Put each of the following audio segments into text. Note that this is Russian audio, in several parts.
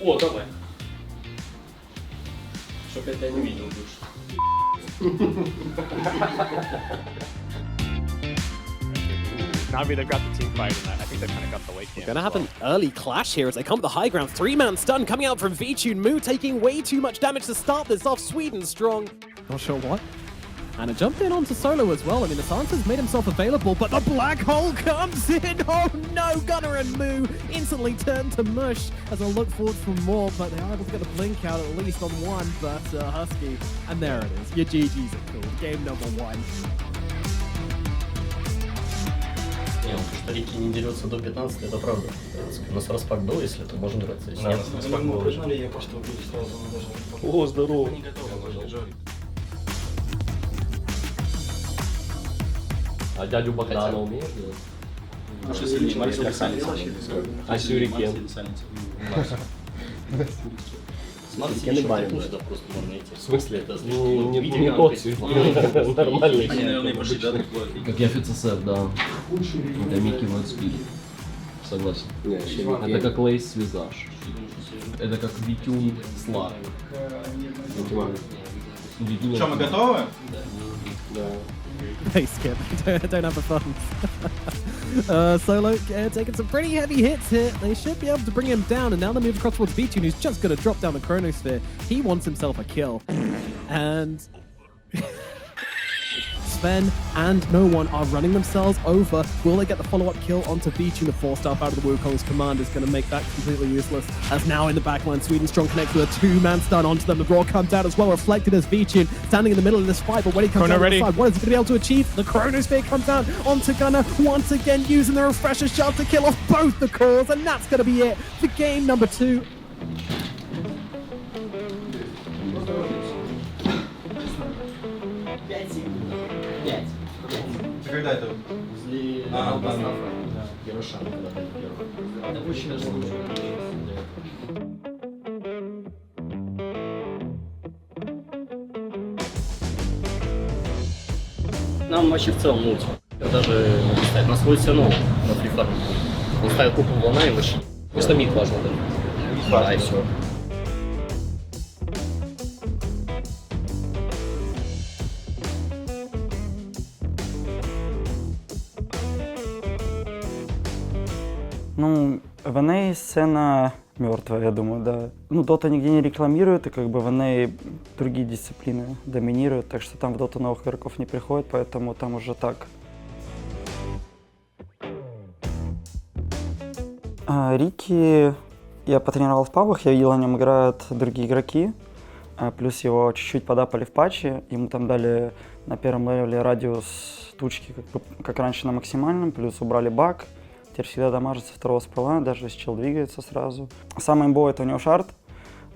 О, давай. Чтоб я тебя не видел больше. Navi, they've got the team fight, and I think they've kind of got the late game. Gonna have an early clash here as they come to the high ground. 3-man stun coming out from VTune. Moo taking way too much damage to start this off. Sweden strong. Not sure what. And a jump in onto Solo as well. I mean, the Santa's made himself available, but the black hole comes in. Oh no, Gunnar and Moo instantly turn to mush as they'll look forward for more, but they are able to get the blink out at least on one. But Husky, and there it is. Your GG's are cool. Game number 1. Не, он что Рики не дерется до 15, это правда. У нас распак был, если то можно драться. Если нет, распак был. Я просто убили сразу, даже... О, здорово. Не готовы. А дядю Богдана умеешь делать? Лучше сильнее, Марис как Саленс. А Сюрикен? Смотрите, не барин. Сюда просто можно идти. В смысле? Это не тот Сюрикен, нормальный. Они, наверное, пошли, да, Как FCSF, да. Это Микки Вайдспид. Согласен. Это как Лейс Визаж. Это как Витюн Слар. Что, мы готовы? Да. They skip. Don't have the funds. Solo taking some pretty heavy hits here. They should be able to bring him down, and now they move across towards VTune, who's just going to drop down the Chronosphere. He wants himself a kill. And Sven and No One are running themselves over. Will they get the follow-up kill onto VTune? The 4-star out of the Wukong's command is going to make that completely useless. As now in the backline, Sweden Strong connects with a 2-man stun onto them. The Brawl comes out as well, reflected as VTune standing in the middle of this fight. But when he comes out on the side, what is he going to be able to achieve? The Chronosphere comes down onto Gunnar, once again using the Refresher shot to kill off both the cores. And that's going to be it for game number 2. Когда это? Возле Ярошана, когда ты первый. Это очень даже Нам вообще в целом мульти. Даже ставить на свой все равно на фрифарм. Он ставит купу волна и вообще. Просто мид важно, да? Да, и все. Ну, в NA сцена мертвая, я думаю, да. Ну, Dota нигде не рекламирует, и как бы в NA другие дисциплины доминируют, так что там в Dota новых игроков не приходит, поэтому там уже так. Рики я потренировал в пабах, я видел, на нем играют другие игроки, плюс его чуть-чуть подапали в патче, ему там дали на первом левеле радиус тучки, как раньше на максимальном, плюс убрали баг. Теперь всегда дамажит со второго спала, даже если чел двигается сразу. Самое имбовое — это у него шард.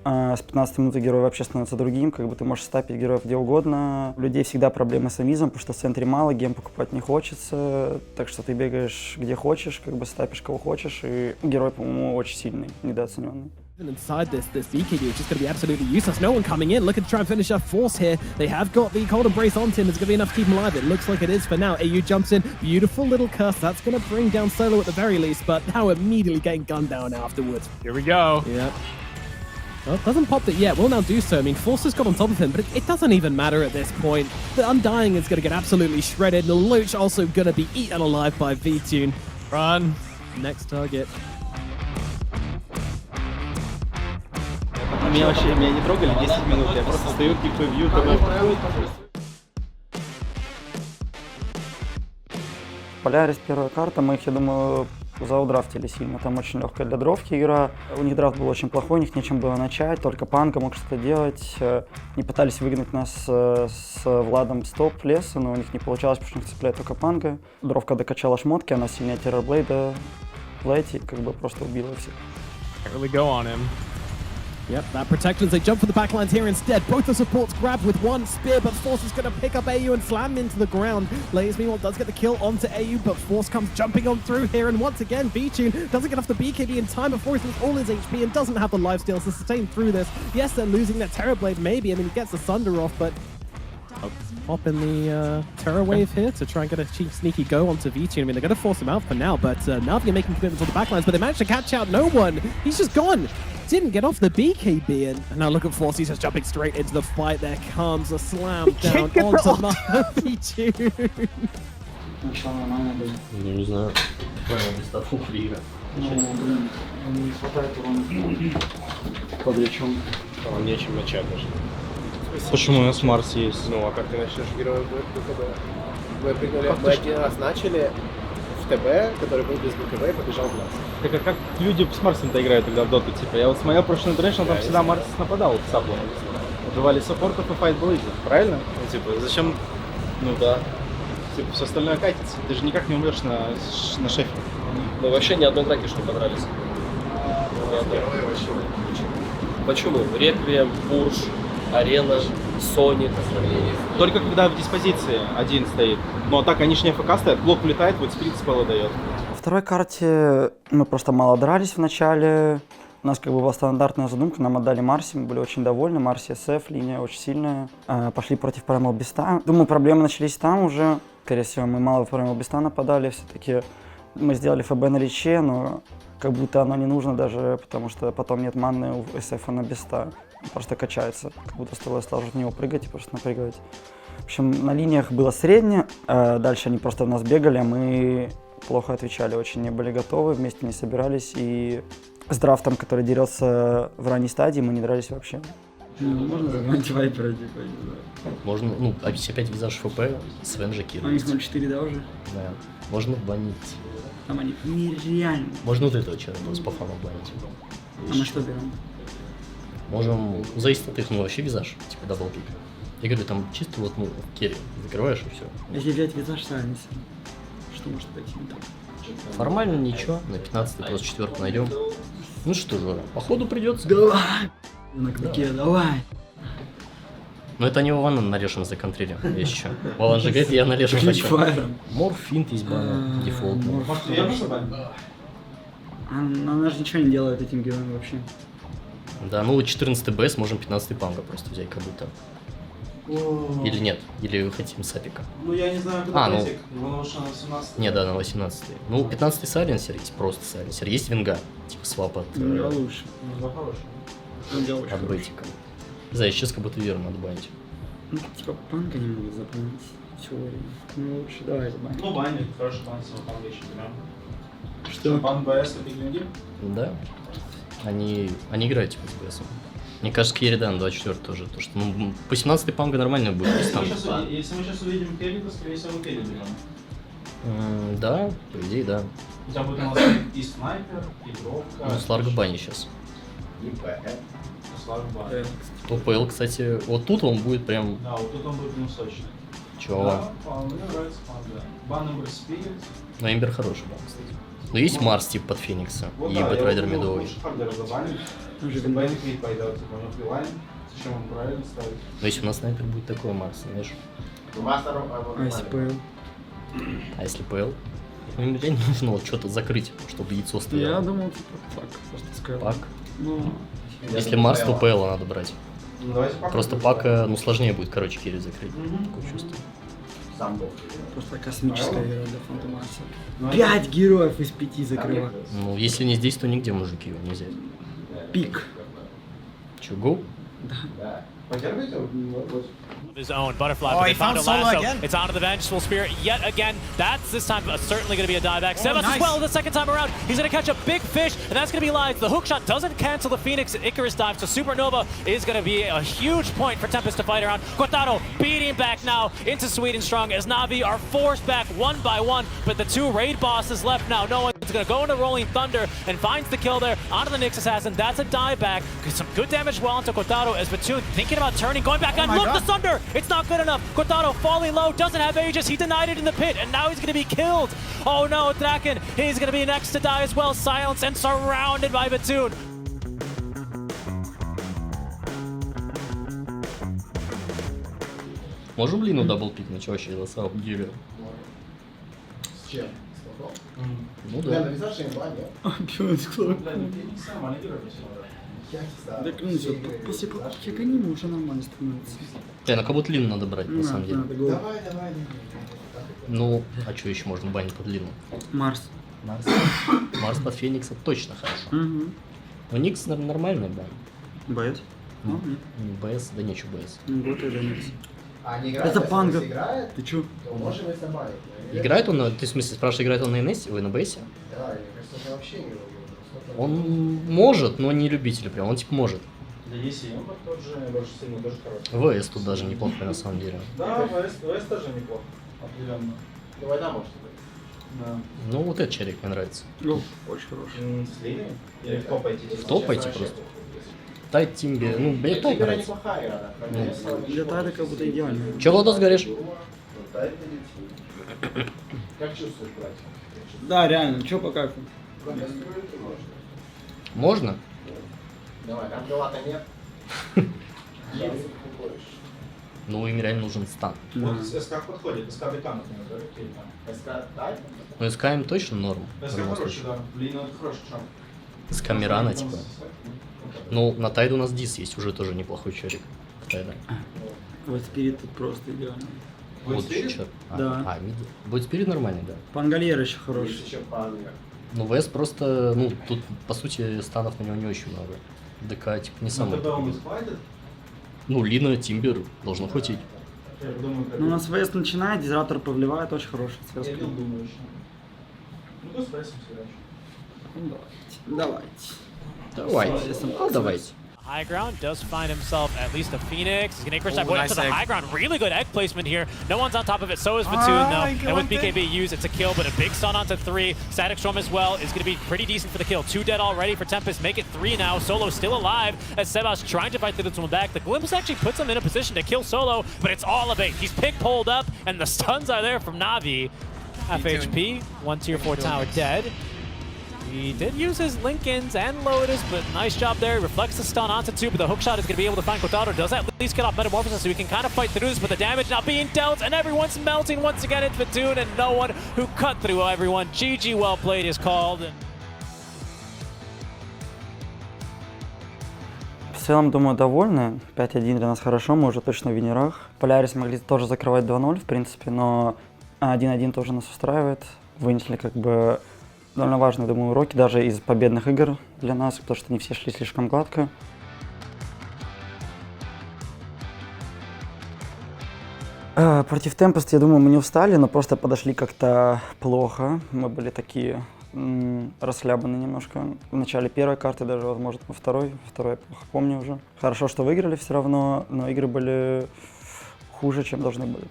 С 15 минуты герой вообще становится другим, как бы ты можешь стапить героев где угодно. У людей всегда проблемы с амизом, потому что в центре мало, гем покупать не хочется. Так что ты бегаешь где хочешь, как бы стапишь кого хочешь, и герой, по-моему, очень сильный, недооцененный. Inside this BKB is just going to be absolutely useless. No one coming in, looking to try and finish off Force here. They have got the Cold Embrace onto him. It's going to be enough to keep him alive. It looks like it is for now. AU jumps in. Beautiful little curse. That's going to bring down Solo at the very least, but now immediately getting gunned down afterwards. Here we go. Yeah. Well, hasn't popped it yet. Will now do so. I mean, Force has got on top of him, but it doesn't even matter at this point. The Undying is going to get absolutely shredded. The Luch also going to be eaten alive by VTune. Run. Next target. Меня не трогали 10 минут, я просто стою, пикаю вью, Полярис первая карта, мы их, я думаю, заудрафтили сильно. Там очень легкая для дровки игра. У них драфт был очень плохой, у них нечем было начать, только Панка мог что-то делать. Не пытались выгнать нас с Владом с топ леса, но у них не получалось, потому что у них цепляет только Панка. Дровка докачала шмотки, она сильнее Террорблейда в лейте, как бы просто убила всех. Can't really go on him. Yep, that protections, they jump for the backlines here instead. Both the supports grab with one spear, but Force is going to pick up AU and slam into the ground. Blaze, meanwhile, does get the kill onto AU, but Force comes jumping on through here, and once again, VTune doesn't get off the BKB in time before he loses all his HP and doesn't have the lifesteal to sustain through this. Yes, they're losing their Terrorblade, maybe. I mean, he gets the Sunder off, but pop in the Terror Wave here to try and get a cheap sneaky go onto VTune. I mean, they're going to force him out for now, but now they're making commitments on the backlines, but they managed to catch out No One. He's just gone. didn't get off the BKB, and now look at Force, he's just jumping straight into the fight. There comes a slam down get the onto ult. Mavitune. Начало нормально было. Ну, не знаю. Правильно, без того игра. Ну, блин, не хватает урона. Подречем. Вам нечем начать даже. Почему у нас Марс есть? Ну, а как ты начнешь героя БКБ? Мы один раз начали в ТБ, который был без БКБ и побежал в нас. Так а как люди с Марсом-то играют тогда в доту? Типа, я вот смотрел прошлый International, там всегда Марс нападал с саблом. Убивали саппортов и файт был easy, правильно? Ну, типа, зачем? Ну да. Типа, все остальное катится. Ты же никак не умрешь на шефе. Ну, вообще ни одной драки, что понравились. Ни одной. Почему? Реквием, Бурж, Арена, Соник. Только когда в диспозиции один стоит. Но так они же не АФК стоят, блок улетает, вот спирит спелла дает. Во второй карте мы просто мало дрались в начале. У нас как бы была стандартная задумка, нам отдали Марси, мы были очень довольны. Марси СФ, линия очень сильная. Пошли против Primal Beast'а. Думаю, проблемы начались там уже. Скорее всего, мы мало в Primal Beast'а нападали. Все-таки мы сделали ФБ на Риче, но как будто оно не нужно даже, потому что потом нет манны у СФ на Beast'а. Просто качается, как будто стоило сразу в него прыгать и просто напрягать. В общем, на линиях было среднее. Дальше они просто в нас бегали, а мы плохо отвечали, очень не были готовы, вместе не собирались. И с драфтом, который дерется в ранней стадии, мы не дрались вообще. Можно загнать вайпера, типа, не знаю. Можно, ну, опять визаж ФП, Свен же А у них кидает. 0.4, да, уже? Да. Можно банить. Там они нереально. Можно вот этого чела с пофаном банить. А на что берем? Можем, зависит от их, ну, вообще визаж, типа даблпик. Я говорю, там чисто вот, ну, керри закрываешь и все. Если взять визаж Сайленса, что может пойти не так? Формально ничего, на 15-й просто 4 найдем. Ну что же, походу придется. Давай! На клыке, давай! Но это не Вована нарежем за контрилем, если что. Вован же говорит, я нарежу хочу. Файром. Морфинт есть бана, дефолтный. Может, я просто баню? Она же ничего не делает этим героем вообще. Да, ну 14 БС можем 15 панга просто взять как будто. Или нет, или хотим сапика. Ну я не знаю, когда ну. Пэтик. Его на 18. Не, да, на 18. Ну, 15 сайленсер есть, просто сайленсер. Есть винга, типа свап от, Ну, лучше. Ну, хороший. Он делал очень от хорошо. бетика. Да, сейчас как будто верно надо банить. Ну, типа, панка не могут запомнить в теории. Ну, лучше давай забаним. Ну, банит, хороший бан, бан еще берем. Что? Бан БС и Пиглинги? Да. Они играют типа с БСом. Мне кажется, Керридан 24 тоже. То, что, ну, по 17 панга нормально будет. Если мы Там. сейчас увидим Керри, то, скорее всего, Керри берем. Да, по идее, да. У тебя будет у нас и снайпер, и дровка. Ну, Сларк в бане сейчас. И Сларк бан. ОПЛ, кстати, вот тут он будет прям... Да, вот тут он будет минус точно. Чего? Да, мне нравится бан, да. Бан Эмбер Спирит. Но Эмбер хороший бан, кстати. Но есть Марс типа под Феникса Вот и да, Бэтрайдер я вот медовый. лучше Хардера забанить. Уже Чтобы Бэйн Крит пойдет, типа, у него фрилайн. Зачем он правильно ставить? Но если у нас снайпер будет такой Марс, знаешь. А если ПЛ? А если ПЛ? Ну, им реально нужно вот что-то закрыть, чтобы яйцо Я стояло. думал, типа, пак, просто сказал. Пак. Ну, Если Марс, то ПЛ надо брать. Ну, давайте пак. Просто пака, ну, сложнее будет, короче, керри закрыть. Такое чувство. просто космическая игра для Фанта Марса. Ну, 5 героев из 5 закрываю. Ну, если не здесь, то нигде, мужики, его нельзя. Пик. Че, гоу? Потерпите? Of his own. Butterfly, Oh, but he they found a found Solo lasso. again. It's onto the Vengeful Spirit yet again. That's this time certainly going to be a dieback. Sebas nice. as well the second time around. He's going to catch a big fish, and that's going to be live. The hook shot doesn't cancel the Phoenix Icarus dive, so Supernova is going to be a huge point for Tempest to fight around. Kotaro beating back now into Sweden Strong as Na'Vi are forced back one by one, but the two raid bosses left now. No one's going to go into Rolling Thunder and finds the kill there onto the Nyx Assassin. That's a dieback. Some good damage well onto Kotaro as Batum thinking about turning, going back on. my Look, God. the Thunder! It's not good enough. Kotaro falling low, doesn't have Aegis. He denied it in the pit, and now he's going to be killed. Oh no, Draken, he's going to be next to die as well. Silence and surrounded by Batum. Можем Лину даблпикнуть вообще за самом деле? С чем? Ну Бля, да. навязавший имба, нет? Я не знаю. Да клянусь, вот после покупки Канимы уже нормально становится. Ну как будто Лину надо брать, на самом деле. Надо, go. Давай, не. Ну, а что еще можно банить под Лину? Марс. Марс. Марс под Феникса точно хорошо. Угу. У Никс нормальный, да. БС? Ну, нет. БС, да нечего БС. Вот это Никс. А не играет, Это если панга. играет, Ты чё? то можем и забанить. Но Играет он, ты в смысле спрашиваешь, играет он на НС, ой, на БСе? Да, мне кажется, это вообще не выгодно. Он может, но не любитель прям, он типа может. Да есть и Эмбер тот же, очень сильный, тоже хороший. ВС тут даже неплохо на самом деле. Да, ВС тоже неплохо, определенно. Ну, война может быть. Да. Ну вот этот челик мне нравится. Ну, очень хороший. С линией? Или в топ пойти? В топ пойти просто. Тайт Тимби, ну, мне топ Тимбера нравится. неплохая игра, да. Ну. Для Тайда как будто идеально. Че, Владос, говоришь? Ну, Тайд летит. Как чувствуешь, братья? Да, реально, чё по кайфу? Без крыльки можно. Можно? Давай, там дела-то нет. Шансы какой. Ну, им реально нужен стан. Вот СК подходит, СК декан, например, да? СК Тайд? Ну, СК им точно норм. в СК любом хороший, случае. да. Блин, это хороший шанс. СК Мирана, типа. Ну, на Тайду у нас Дис есть, уже тоже неплохой челик. Тайда. Вот Спирит тут просто идеально. Вот чё. Да. Мид. Будет Спирит нормальный, да. Пангольер еще Есть хороший. еще панга. Ну, ВС просто, ну, тут, по сути, станов на него не очень много. ДК, типа, не На самый. ТБ он схватит? Ну, Лина, Тимбер должно хватить. Я думаю, как... Ну, у нас ВС начинает, дизратор повливает, очень хороший Я связка. думаю еще. Ну, да, спасибо, Сереж. Ну, давайте. Давайте. Ну, давайте. High ground does find himself at least a Phoenix. He's going to Icarus dive up to the high ground. Really good egg placement here. No one's on top of it. So is Vatoon, though. And with BKB used, it's a kill, but a big stun onto 3. Static Storm as well is going to be pretty decent for the kill. 2 dead already for Tempest. Make it 3 now. Solo still alive as Sebas trying to fight through this one back. The Glimpse actually puts him in a position to kill Solo, but it's all a bait. He's pick-pulled up, and the stuns are there from Na'Vi. Half HP, 1 tier 4 tower dead. He did use his Lincolns and Lotus, but nice job there. Reflects the stun onto 2, but the hookshot is going to be able to find Quadrado. Does at least get off Metamorphosis, so he can kind of fight through this, but the damage now being dealt, and everyone's melting once again into Vatoon, and no one who cut through everyone. GG well played is called. В целом, думаю, довольны. 5-1 для нас хорошо, мы уже точно в винерах. Полярис могли тоже закрывать 2-0, в принципе, но 1-1 тоже нас устраивает. Вынесли как бы довольно важные, думаю, уроки даже из победных игр для нас, потому что не все шли слишком гладко. Против Tempest, я думаю, мы не устали, но просто подошли как-то плохо. Мы были такие расхлябаны немножко. В начале первой карты, даже, возможно, во второй я плохо помню уже. Хорошо, что выиграли все равно, но игры были хуже, чем должны были.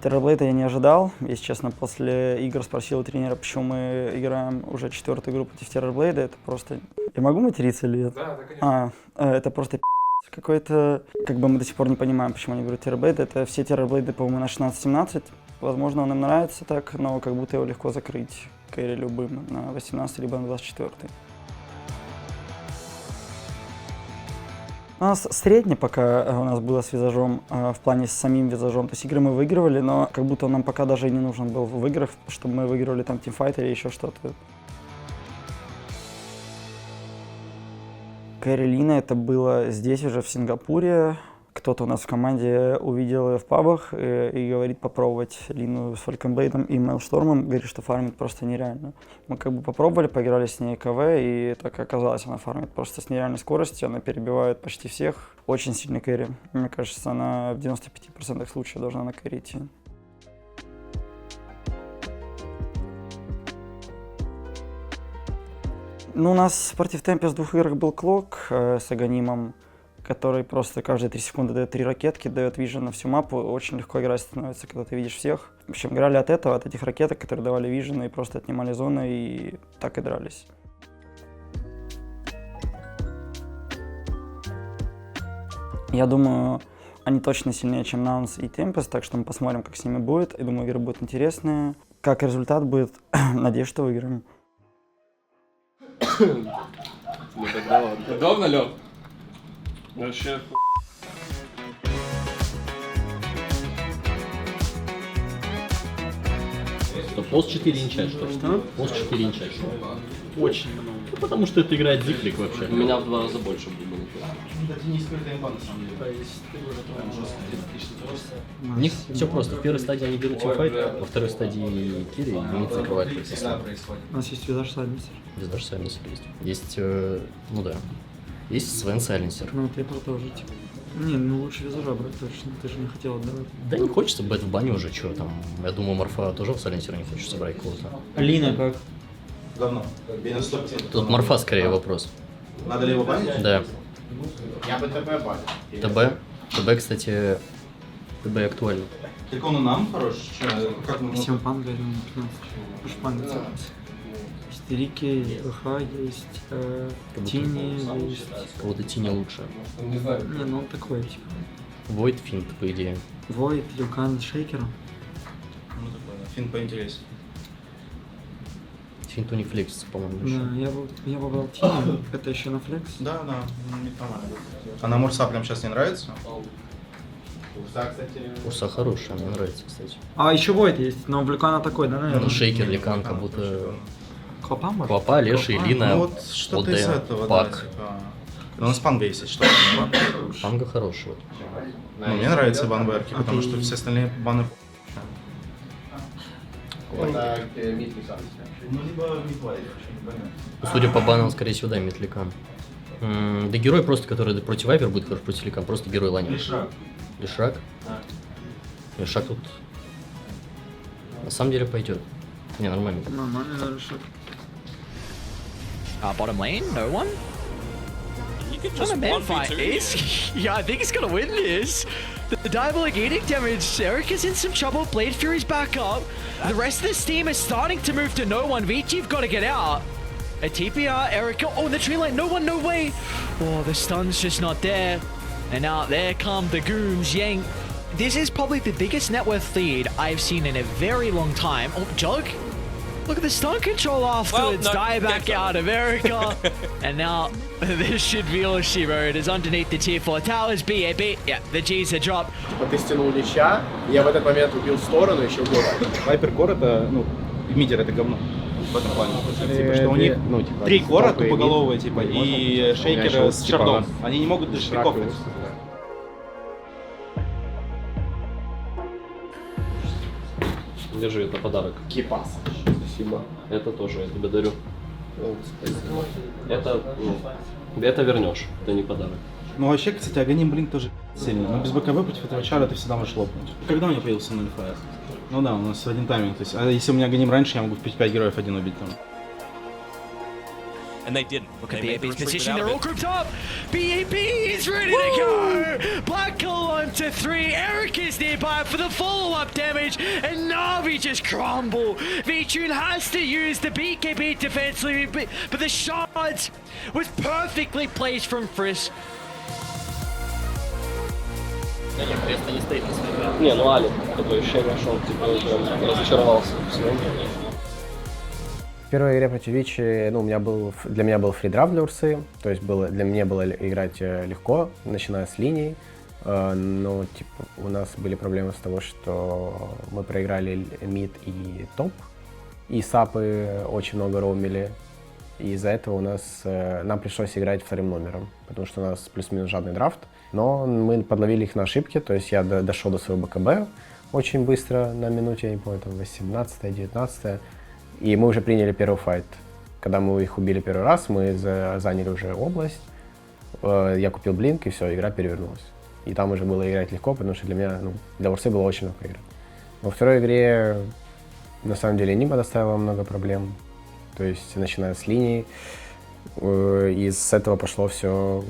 Террорблейда я не ожидал. Если честно, после игр спросил у тренера, почему мы играем уже 4-ю игру против Террорблейда. Это просто... Я могу материться или нет? Да, конечно. Это просто какой-то... Как бы мы до сих пор не понимаем, почему они берут Террорблейда. Это все Террорблейды, по-моему, на 16-17. Возможно, он им нравится так, но как будто его легко закрыть кэри любым на 18 либо на 24. У нас средне пока у нас было с визажом в плане с самим визажом. То есть игры мы выигрывали, но как будто он нам пока даже и не нужен был в играх, чтобы мы выигрывали там тимфайт или еще что-то. Кэри Лина это было здесь уже в Сингапуре. Кто-то у нас в команде увидел ее в пабах и говорит попробовать Лину с Фальконблейдом и Мейлштормом. Говорит, что фармит просто нереально. Мы как бы попробовали, поиграли с ней КВ, и так оказалось, она фармит просто с нереальной скоростью, она перебивает почти всех. Очень сильный кэри. Мне кажется, она в 95% случаев должна накэрить. Ну, у нас против Темпес в 2 играх был Клок с Аганимом, который просто каждые 3 секунды дает 3 ракетки, дает вижен на всю мапу. Очень легко играть становится, когда ты видишь всех. В общем, играли от этого, от этих ракеток, которые давали вижен и просто отнимали зоны, и так и дрались. Я думаю, они точно сильнее, чем Наунс и Темпес, так что мы посмотрим, как с ними будет. Я думаю, игры будут интересные. Как результат будет, надеюсь, что выиграем. Ну тогда ладно. Удобно, Лёв? Вообще. Что, пост 4 инча, что ли? Пост 4 инча, что ли? Очень много. потому что это играет Зифрик вообще. У меня в 2 раза больше было. Это не скрытая имба, на самом деле. То есть ты уже прям жестко отлично. У них все просто. В первой стадии они берут тимфайт, во второй стадии Кири и Мид закрывает их систему. У нас есть визаж сайленсер. Визаж сайленсер есть. Есть, ну да. Есть Свен сайленсер. Ну, Клипер тоже, типа. Не, ну лучше визажа брать точно, ты же не хотел отдавать. Да не хочется бэт в бане уже, что там. Я думаю, Морфа тоже в сайленсере не хочет собрать кого-то. Алина как? Говно. Бенес 100%. Тут Морфа скорее вопрос. Надо ли его банить? Да. Я бы ТБ банил. ТБ. ТБ, кстати, ТБ актуально. Так он и нам хорош. Как мы 7 панга, я думаю, 15. Уж панга целится. Есть Рики, ХХ есть, Тини есть. Кого-то Тини лучше. Не, ну он такой, типа. Войд финт, по идее. Войд, Юкан с Шейкером. Ну такой, да. Фин поинтереснее. Финт у них флексится, по-моему, еще. Да, я выбрал Тини, это еще на флекс. Да, да, нормально. А на Мурса прям сейчас не нравится? Урса, кстати. Урса хорошая, мне нравится, кстати. А еще Войд есть, но у Блюкана такой, да, наверное? Ну, Шейкер, Ликан, как будто... Клопа, может? Клопа, Леши, Лина, Ну вот что-то из этого, Пак. да, типа. Ну, у нас панга есть, что-то. Панга хороший. Вот. Ну, мне нравятся банберки, потому что все остальные баны... Это Мид Ликан. Ну, либо мидвайд, Ну, судя по банам, скорее всего, да, Митликан. Да герой просто, который против Вайпер будет хорош против Ликан, просто герой лайнер. Лишрак. Лишрак? Лишрак тут... На самом деле пойдет. Не, нормально. Нормально, да, решил. Bottom lane, no one? You can On just a man 1v2 fight, here. yeah, I think he's gonna win this. The Diabolic Edict damage, Eric is in some trouble, Blade Fury's back up. The rest of this team is starting to move to no one. Vici, you've got to get out. A TPR, Eric, oh, the tree line, no one, no way. Oh, the stun's just not there. And now there come the goons, Yank. This is probably the biggest net worth lead I've seen in a very long time. Oh, Jug? Look at the stun control afterwards. Well, no, Die back gets out, America. And now this should be all she wrote. Is underneath the tier 4 towers. BAB. Yeah, the G's are dropped. Типа ты стянул Лича, я в этот момент убил сторону еще года. Вайпер Кор это, ну, мидер это говно. В этом плане. Типа, что у них ну, типа, 3 кора топовые тупоголовые, мид, типа, можно и сказать. шейкеры Знаешь, с типа, шардом. нас Они не могут даже Шрак пиков. Держи, это подарок. Кипас. Спасибо. Это тоже, я тебе дарю. О, спасибо. Это, ну, это вернешь, это не подарок. Ну вообще, кстати, Аганим Блинк тоже сильный. Но без БКБ против этого чара ты всегда можешь лопнуть. Когда у меня появился 0 ФС? Ну да, у нас один тайминг. То есть, а если у меня Аганим раньше, я могу в 5 героев один убить там. And they didn't. Look at They made the BAB's retreat position. without They're it. all grouped up. BAB is ready to go. Black Hole on to 3. Eric is nearby for the follow-up damage. And Na'Vi just crumble. V-Tune has to use the BKB defensively, but the shards was perfectly placed from Frisk. Да нет, крест не стоит на своем. Не, ну Али, такое ощущение, что он типа прям разочаровался в своем. В первой игре против Вичи, ну, для меня был фридрафт для Урсы, то есть для меня было играть легко, начиная с линий, но типа, у нас были проблемы с того, что мы проиграли мид и топ, и сапы очень много роумили, и из-за этого нам пришлось играть вторым номером, потому что у нас плюс-минус жадный драфт, но мы подловили их на ошибки, то есть я дошел до своего БКБ очень быстро, на минуте, я не помню, там 18-19, и мы уже приняли первый файт. Когда мы их убили первый раз, мы заняли уже область, я купил блинк, и все, игра перевернулась. И там уже было играть легко, потому что для меня, ну, для Урсы было очень легко играть. Во второй игре, на самом деле, Нима доставила много проблем, то есть, начиная с линий, и с этого пошло все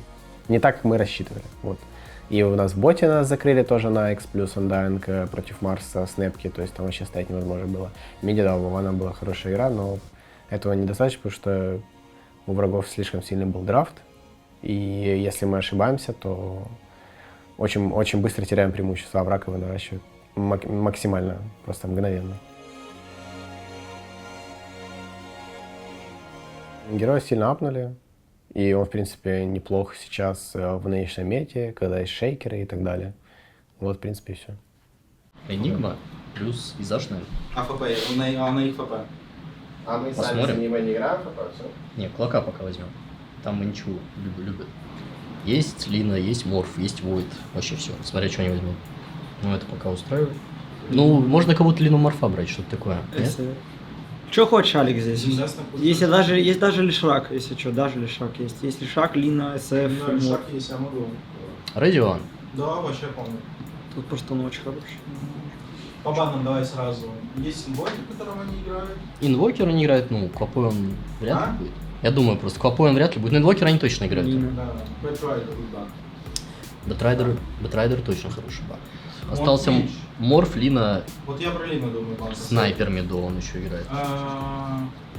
не так, как мы рассчитывали. Вот. И у нас в боте нас закрыли тоже на X плюс Undying против Марса, снэпки, то есть там вообще стоять невозможно было. Миди, да, у Вована была хорошая игра, но этого недостаточно, потому что у врагов слишком сильный был драфт, и если мы ошибаемся, то очень, очень быстро теряем преимущество, а враг его наращивает максимально, просто мгновенно. Героя сильно апнули. И он, в принципе, неплох сейчас в нынешнем мете, когда есть шейкеры и так далее. Вот, в принципе, и все. Энигма плюс Визаж, наверное. АФП, на их ФП. А мы сами Посмотрим. за него не играем пока, все? Не, Клока пока возьмем. Там мы ничего любят. Есть Лина, есть Морф, есть Войд. Вообще все. Смотря, что они возьмут. Ну, это пока устраивает. Ну, можно кого-то Лину Морфа брать, что-то такое. Нет? Что хочешь, Алекс, здесь? Если даже, есть даже Лишак, если что, даже Лишак есть. Есть Лишак, Лина, СФ, Шаг есть, я могу. Радион. Да, вообще помню. Тут просто он очень хороший. По банам давай сразу. Есть инвокер, которого они играют. Инвокер они играют, ну, Квапой он вряд ли А? будет. Я думаю, просто Квапой он вряд ли будет. Но инвокер они точно играют. Лина. Да, Бэтрайдер, да. Бэтрайдер точно хороший бан. Остался Морф, Морф, Лина, Вот я про Лину думаю, бан. Снайпер Медо он еще играет.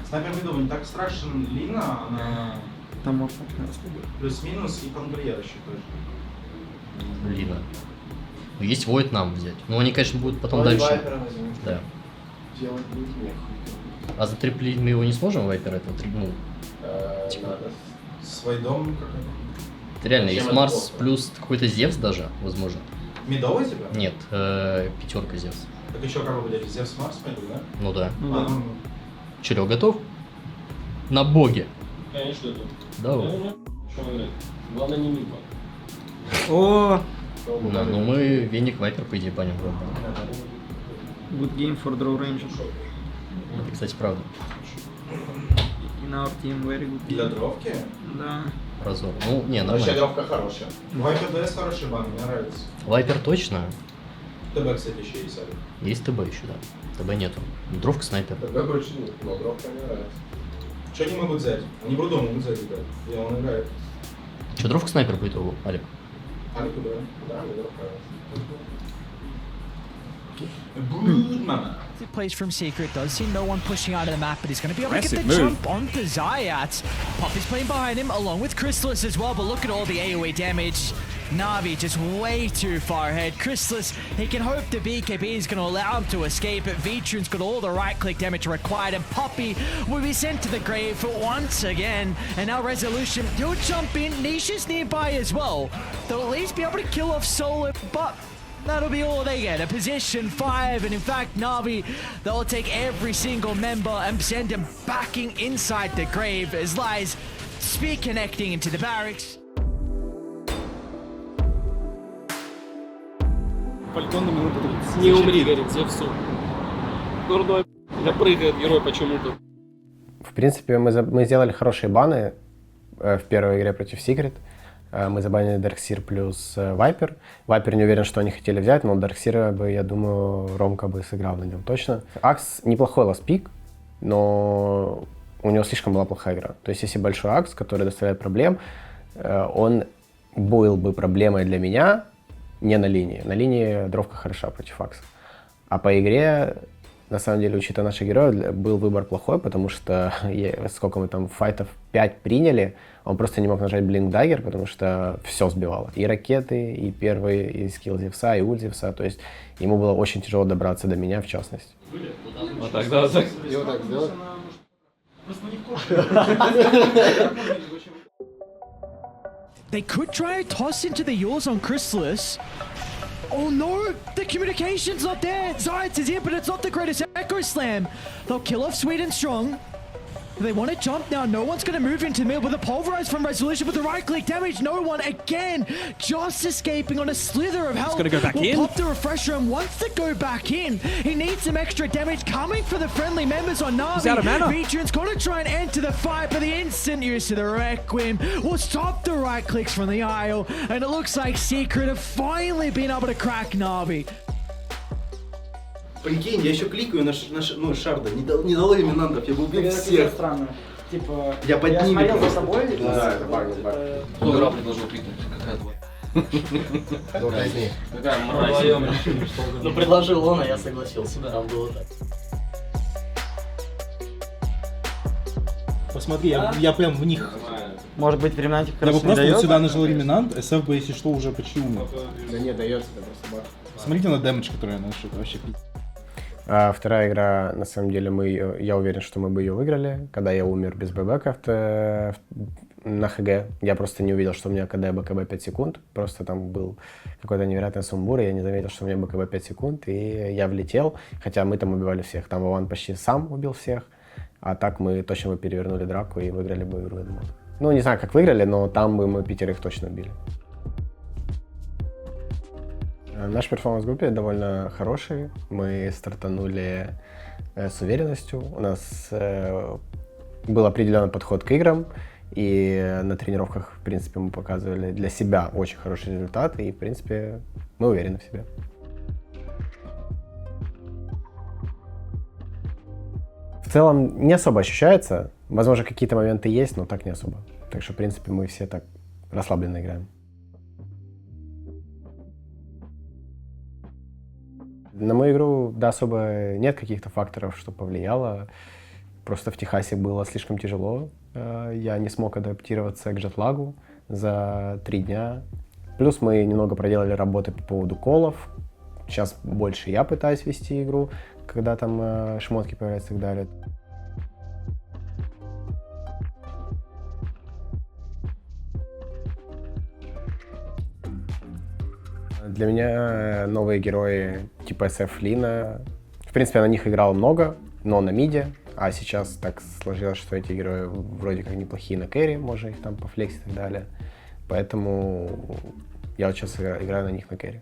Снайпер Медова не так страшен. Лина, она Там можно как раз. плюс-минус, и Пангриер еще тоже. Лина. Ну, есть Войд нам взять. Ну, они, конечно, будут потом Вроде дальше. Вайпера возьмем. Да. Делать будет нехуй. А затриплить мы его не сможем, Вайпер, этого ну, Надо. Свой дом какой-то. реально, Зачем есть это Марс плохо? плюс какой-то Зевс даже, возможно. Медовый тебя? Нет, пятерка Зевс. Так еще кого выделить? Зевс Марс пойду, да? Ну да. Ну, да. Черё, готов? На боге. Конечно, это. Давай. Что он играет? Главное не мимо. О, Да, ну мы Веник Вайпер, по идее, баним. good game for draw range. Это, кстати, правда. In our team, very good Для game. дровки? Да. Разор. Ну, не, Вообще нормально. дровка хорошая. Вайпер ДС хороший бан, мне нравится. Вайпер точно. ТБ, кстати, еще есть, Алекс. Есть ТБ еще, да. ТБ нету. Дровка снайпер. Тогда больше нет, но дровка мне нравится. Что они могут взять? Они Брудо могут взять, ребят. И он играет. Че, дровка снайпер по итогу, Алик? Алику, да? Да, мне дровка нравится. Good mama. He plays from Secret, does see no one pushing out of the map, but he's going to be able to get the Aggressive move. jump onto Zayat. Poppy's playing behind him, along with Chrysalis as well, but look at all the AoE damage. Na'Vi just way too far ahead. Chrysalis, he can hope the BKB is going to allow him to escape, but Vitrun's got all the right-click damage required, and Poppy will be sent to the grave once again. And now Resolution, he'll jump in. Nisha's nearby as well. They'll at least be able to kill off Solo, but that'll be all they get, a position 5, and in fact, Na'Vi, they'll take every single member and send him backing inside the grave as Lies speed connecting into the barracks. Фалькон на минуту 30. Не умри, говорит Зевсу. Дурной, да прыгает герой почему-то. В принципе, мы сделали хорошие баны в первой игре против Secret. Мы забанили Дарксир плюс Вайпер. Вайпер не уверен, что они хотели взять, но Дарксира бы, я думаю, Ромка бы сыграл на нем точно. Акс неплохой ласпик, но у него слишком была плохая игра. То есть, если большой Акс, который доставляет проблем, он был бы проблемой для меня не на линии. На линии дровка хороша против Акса. А по игре, на самом деле, учитывая наших героев, был выбор плохой, потому что сколько мы там файтов 5 приняли, он просто не мог нажать Blink Dagger, потому что все сбивало. И ракеты, и первый, и скилл Зевса, и ульт Зевса. То есть ему было очень тяжело добраться до меня, в частности. Вот так, да, так. И вот так сделать. They could try a toss into the yours on Chrysalis. Oh no, the communication's not there. Zayat is in, but it's not the greatest Echo Slam. They'll kill off Sweet and Strong. They want to jump now. No one's going to move into the middle with a pulverize from Resolution, but the right click damage. No one again, just escaping on a slither of health. He's gonna go back in. Pop the refresher and wants to go back in. He needs some extra damage coming for the friendly members on Na'Vi. He's out of mana. Vitrun's going to try and enter the fight, but the instant use of the Requiem will stop the right clicks from the Isle, and it looks like Secret have finally been able to crack Na'Vi. Прикинь, я еще кликаю на Шарда. Не дало имминантов, я бы убил всех. Странно. Типа, Я под ними смотрел за просто. собой. Да, это баг, баг. Кто игра предложил кликнуть? Какая твоя? Только из них. Какая мразь? Ну, предложил он, а я согласился. Там было так. Посмотри, я прям в них. Может быть, времена как Я раз бы не просто вот дает? сюда нажал реминант, СФ бы, если что, уже почти умер. Да не, дается, это просто баг. Смотрите на дэмэдж, который я наношу, это вообще пиздец. Вторая игра, на самом деле, я уверен, что мы бы ее выиграли, когда я умер без ББК на ХГ. Я просто не увидел, что у меня КД БКБ 5 секунд. Просто там был какой-то невероятный сумбур, и я не заметил, что у меня БКБ 5 секунд, и я влетел. Хотя мы там убивали всех. Там Вован почти сам убил всех. А так мы точно бы перевернули драку и выиграли бы игру, я думаю. Ну, не знаю, как выиграли, но там бы мы 5 точно били. Наш перформанс в группе довольно хороший. Мы стартанули с уверенностью. У нас был определенный подход к играм. И на тренировках, в принципе, мы показывали для себя очень хороший результат. И, в принципе, мы уверены в себе. В целом не особо ощущается. Возможно, какие-то моменты есть, но так не особо. Так что, в принципе, мы все так расслабленно играем. На мою игру, да, особо нет каких-то факторов, что повлияло. Просто в Техасе было слишком тяжело. Я не смог адаптироваться к джетлагу за 3 дня. Плюс мы немного проделали работы по поводу колов. Сейчас больше я пытаюсь вести игру, когда там шмотки появляются и так далее. Для меня новые герои типа SF Лина. В принципе, я на них играл много, но на миде. А сейчас так сложилось, что эти герои вроде как неплохие на кэри, можно их там пофлексить и так далее. Поэтому я вот сейчас играю на них на кэри.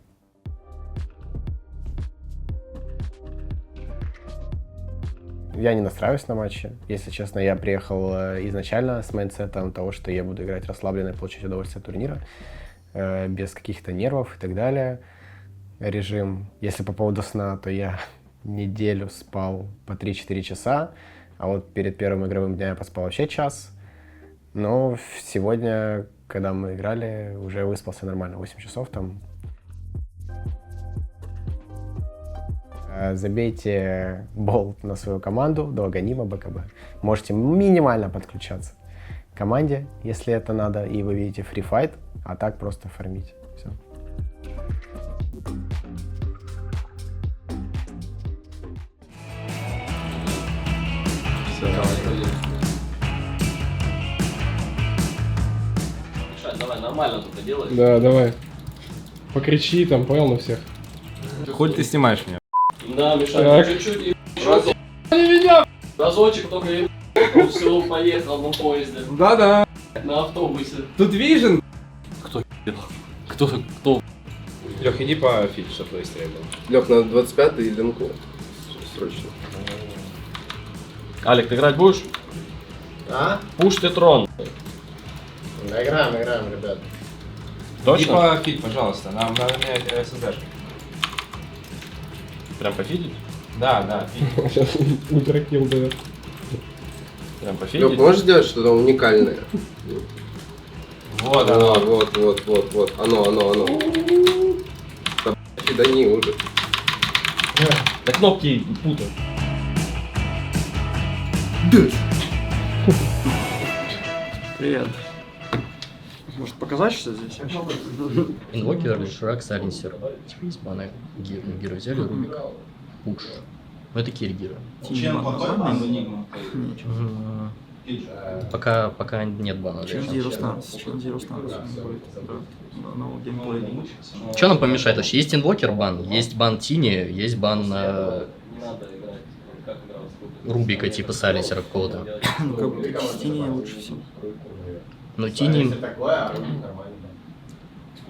Я не настраиваюсь на матчи. Если честно, я приехал изначально с майндсетом того, что я буду играть расслабленно и получать удовольствие от турнира. Без каких-то нервов и так далее. Режим. Если по поводу сна, то я неделю спал по 3-4 часа, а вот перед первым игровым днем я поспал вообще час. Но сегодня, когда мы играли, уже выспался нормально, 8 часов там. Забейте болт на свою команду до Аганима БКБ. Можете минимально подключаться к команде, если это надо, и вы видите фрифайт, а так просто фармить. Все. Давай, нормально тут делай. Да, давай. Покричи там, понял, на всех. Хоть ты снимаешь меня. Да, Миша, чуть-чуть и разочек только и все, поехал на поезде. Да-да. На автобусе. Тут вижен. Кто? Лех, иди по фит, чтобы твои стрельбы. Лех, надо 25-й линку. Срочно. Алик, ты играть будешь? А? Пуш ты трон. Играем, ребят. Иди по фит, пожалуйста. Нам надо менять SSD-шки. Прям пофидить? Да, фит. Сейчас ультракилл дает. Прям пофидить? Лех, можешь сделать что-то уникальное? Вот. Вот. Оно. Да, фидани уже. Да кнопки путаю. Привет. Может показать, что здесь? Инвокер, Лишрак, Сайленсер. Типа есть баны. Герой взяли, Рубик. Пуш. Ну это киргиры. Чем потом Энигма? Пока нет бана. Чинди Рустан. Что нам помешает? Вообще есть инвокер бан, есть бан Тини, есть бан Рубика типа Сайленсера какого-то. Ну как бы с Тини лучше всего. Ну Тини...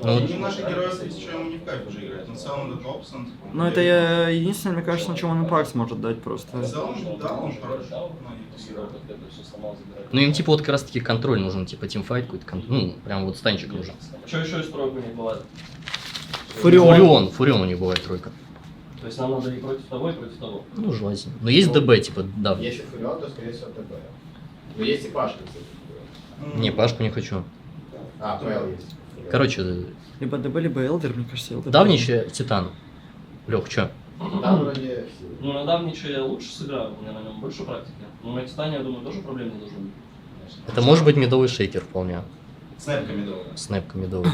Ну, наши герои, если что, ему не в кайф уже играть. Он в целом это опсент. Ну это единственное, мне кажется, на чем он импакт сможет дать просто. В целом, да, он хорош. ну им типа вот как раз таки контроль нужен, типа тимфайт какой-то, ну прям вот станчик нужен. Что еще из тройку не бывает? Фурион у него бывает тройка. То есть нам надо и против того, и против того. Ну желательно. Но есть ДБ типа, да. Если Фурион, то скорее всего ТП. Но есть и Пашка, кстати. Не, Пашку не хочу. А, ПЛ есть. Короче, Либо ДБ, либо Элдер, мне кажется, Элдер. давний еще Титан. Лех, чё? Там вроде... Ну на давниче я лучше сыграю, у меня на нем больше практики. Но на Титане, я думаю, тоже проблем не должно быть. Это может быть медовый шейкер вполне. Снэпка медовая. Снэпка медовая.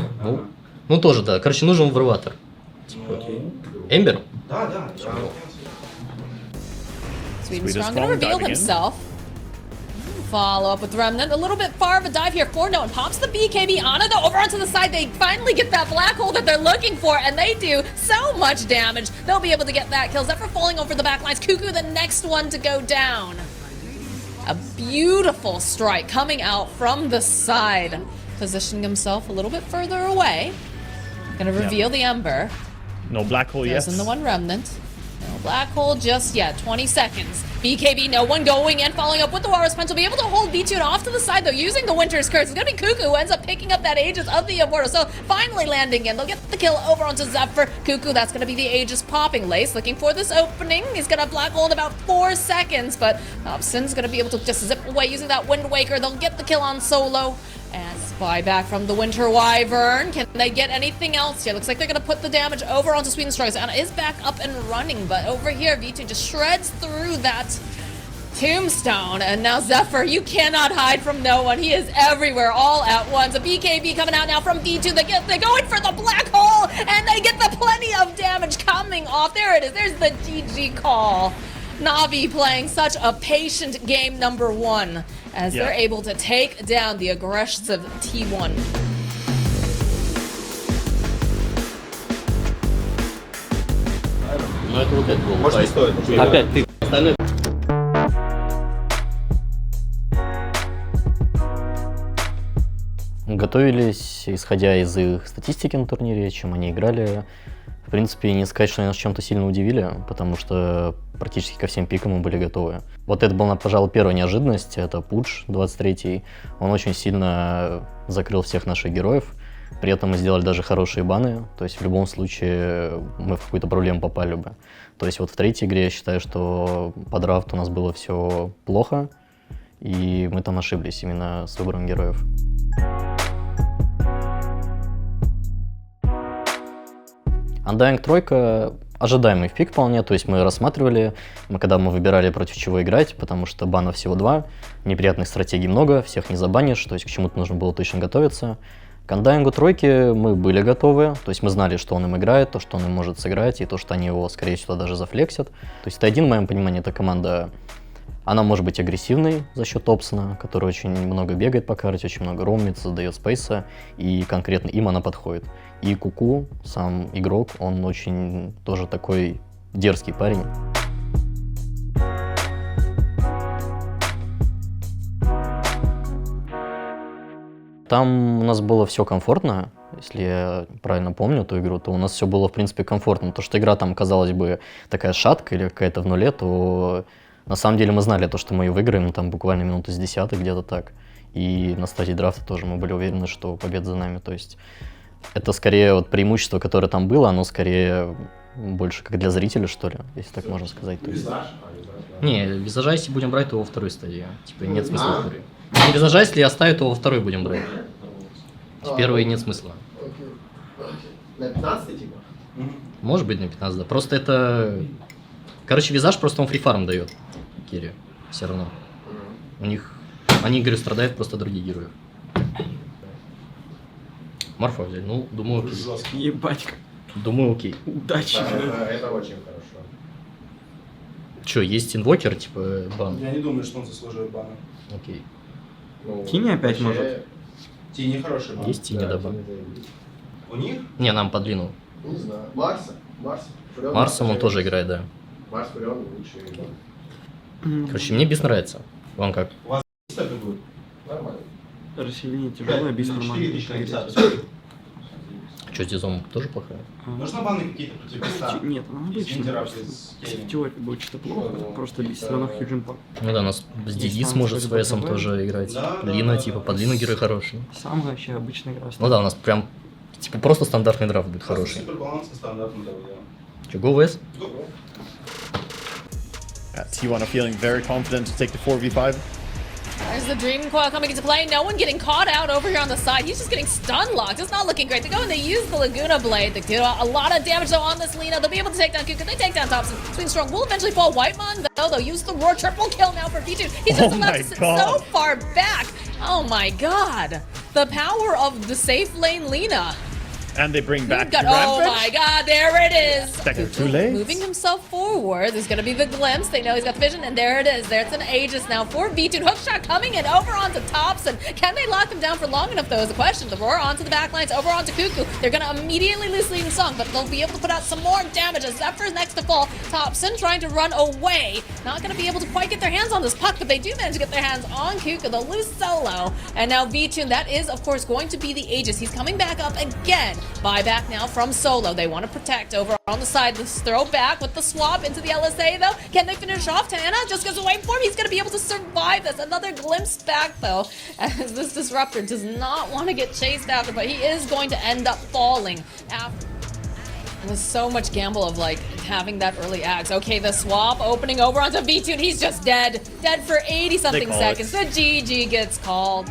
Ну тоже да. Короче, нужен варватор. Типа. Эмбер? Да. Swedenstrong gonna reveal himself. Follow up with Remnant. A little bit far of a dive here for Noah. Pops the BKB onto the over onto the side. They finally get that black hole that they're looking for, and they do so much damage. They'll be able to get that kill. Zephyr falling over the back lines. Cuckoo, the next one to go down. A beautiful strike coming out from the side, positioning himself a little bit further away. Gonna reveal the Ember. No black hole yet. In the one remnant. No black hole just yet. 20 seconds. BKB, no one going in, following up with the Walrus Punch. Will be able to hold V2 off to the side, though, using the Winter's Curse. It's going to be Cuckoo who ends up picking up that Aegis of the Immortal. So finally landing in. They'll get the kill over onto Zephyr. Cuckoo, that's going to be the Aegis popping. Lace looking for this opening. He's going to black hole in about 4 seconds, but Hobson's going to be able to just zip away using that Wind Waker. They'll get the kill on Solo. And spy back from the Winter Wyvern. Can they get anything else here? Looks like they're going to put the damage over onto Sweden Strikes. Anna is back up and running, but over here, V2 just shreds through that tombstone. And now Zephyr, you cannot hide from no one. He is everywhere all at once. A BKB coming out now from V2. They're going for the black hole, and they get the plenty of damage coming off. There it is. There's the GG call. Na'Vi playing such a patient game number 1 as they're able to take down the aggressive T1. Ну это вот это было. Может, не стоит. Опять ты. Остальное... Готовились, исходя из их статистики на турнире, чем они играли. В принципе, не сказать, что они нас чем-то сильно удивили, потому что практически ко всем пикам мы были готовы. Вот это была, пожалуй, первая неожиданность, это Пудж 23-й. Он очень сильно закрыл всех наших героев, при этом мы сделали даже хорошие баны, то есть в любом случае мы в какую-то проблему попали бы. То есть вот в третьей игре я считаю, что по драфту у нас было все плохо, и мы там ошиблись именно с выбором героев. Undying тройка ожидаемый в пик вполне, то есть мы рассматривали, когда мы выбирали против чего играть, потому что банов всего 2, неприятных стратегий много, всех не забанишь, то есть к чему-то нужно было точно готовиться. К Undying тройки мы были готовы, то есть мы знали, что он им играет, то, что он им может сыграть, и то, что они его, скорее всего, даже зафлексят. То есть Т1, в моем понимании, эта команда, она может быть агрессивной за счет Топсона, который очень много бегает по карте, очень много роумит, создает спейса, и конкретно им она подходит. И Куку, сам игрок, он очень тоже такой дерзкий парень. Там у нас было все комфортно, если я правильно помню эту игру, то у нас все было, в принципе, комфортно. То, что игра там, казалось бы, такая шатка или какая-то в нуле, то на самом деле мы знали то, что мы ее выиграем, там буквально минуты с 10 где-то так. И на стадии драфта тоже мы были уверены, что победа за нами. То есть это скорее вот преимущество, которое там было, оно скорее больше как для зрителя, что ли, если так можно сказать. То есть... Не, визажа, если будем брать, то во второй стадии. Типа нет смысла в первой. Не визажа, если оставить, то во второй будем брать. В первой нет смысла. На 15 типа? Может быть на 15, да. Просто это... Короче, визаж просто он фрифарм дает. Керри. Все равно. У них... Они, говорю, страдают просто другие герои. Марфа взяли. Ну, думаю, окей. Ебать. Думаю, окей. Удачи. Это очень хорошо. Че, есть инвокер, типа, бан? Я не думаю, что он заслуживает бана. Окей. Ну, Тини опять может. Тини хороший бан. Есть Тини, да, бан. У них? Не нам по длину. Не знаю. Марсом он тоже играет, да. Марс Фурион лучший бан. Короче, мне бис нравится. Вам как? У вас степы будет? Нормально. Расселение тяжелое, бис нормально. Что, Дизом тоже плохая? Нужно баны какие-то против биста? Нет, ну обычно. В теории будет что-то плохо, просто бис все равно хьюдж импакт. Ну да, у нас с Дидис может с ВСом тоже играть. Лина, типа, под Лину герой хороший. Сам вообще обычная игра. Ну да, у нас прям, типа, просто стандартный драфт будет хороший. Супер баланс и стандартный драфт, да. Че, go ВС? T1 are feeling very confident to take the 4v5. There's the Dream Coil coming into play. No one getting caught out over here on the side. He's just getting stun locked. It's not looking great. They go and they use the Laguna Blade. They do a lot of damage though on this Lina. They'll be able to take down Kuka. They take down Thompson. Sweden Strong will eventually fall. Whitemon though, they'll use the Roar. Triple kill now for V2. He's just allowed to sit so far back. Oh my god. The power of the safe lane Lina. And they bring back Oh my god, there it is! Second, too late. Moving himself forward. There's gonna be the glimpse. They know he's got the vision, and there it is. There's an Aegis now for V2. Hookshot coming in over onto Thompson. Can they lock him down for long enough, though, is the question. The roar onto the backlines, over onto Cuckoo. They're gonna immediately lose lead in song, but they'll be able to put out some more damage as Zephyr's next to fall. Thompson trying to run away. Not gonna be able to quite get their hands on this puck, but they do manage to get their hands on Cuckoo. They'll lose solo. And now V2, that is, of course, going to be the Aegis. He's coming back up again. Buyback now from Solo. They want to protect over on the side. This throw back with the swap into the LSA, though. Can they finish off? Tana just goes away for him. He's going to be able to survive this. Another glimpse back, though, as this Disruptor does not want to get chased after, but he is going to end up falling after. There's so much gamble of, like, having that early axe. Okay, the swap opening over onto V2, and he's just dead. Dead for 80-something seconds. The GG gets called.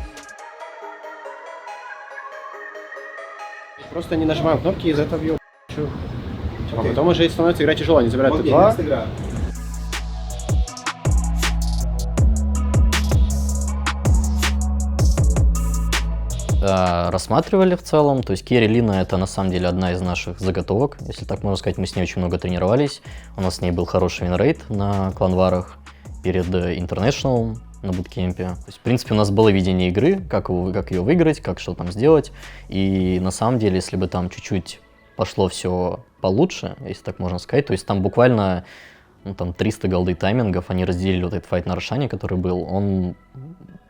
Просто не нажимаем кнопки, и из-за этого бьем. А потом уже становится играть тяжело, они забирают Т2. Рассматривали в целом, то есть Керри Лина это на самом деле одна из наших заготовок, если так можно сказать, мы с ней очень много тренировались, у нас с ней был хороший винрейт на кланварах перед International на буткемпе. То есть, в принципе, у нас было видение игры, как ее выиграть, как что там сделать, и на самом деле, если бы там чуть-чуть пошло все получше, если так можно сказать, то есть там буквально там 300 голды таймингов, они разделили вот этот файт на Рошане, который был, он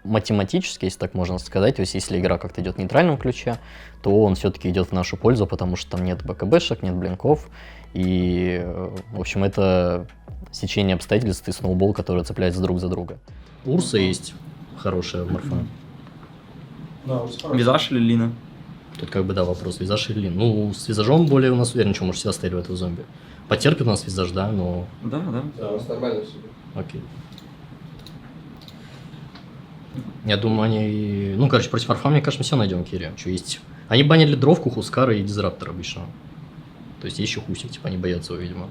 математически, если так можно сказать, то есть если игра как-то идет в нейтральном ключе, то он все-таки идет в нашу пользу, потому что там нет БКБшек, нет блинков, и, в общем, это сечение обстоятельств и сноубол, которые цепляются друг за друга. Урса есть хорошая морфа. Визаж или Лина? Тут как бы, да, вопрос, визаж или Лин. Ну, с визажом более у нас уверен, что может всегда стоять в этого зомби. Потерпит у нас визаж, да, но... Да. Да, у нас нормально все. Окей. Я думаю, они... Ну, короче, против Арфа, мне кажется, мы все найдем Керри. Что есть? Они банили дровку, Хускара и Дизраптор обычно. То есть есть еще Хуси, типа, они боятся его, видимо.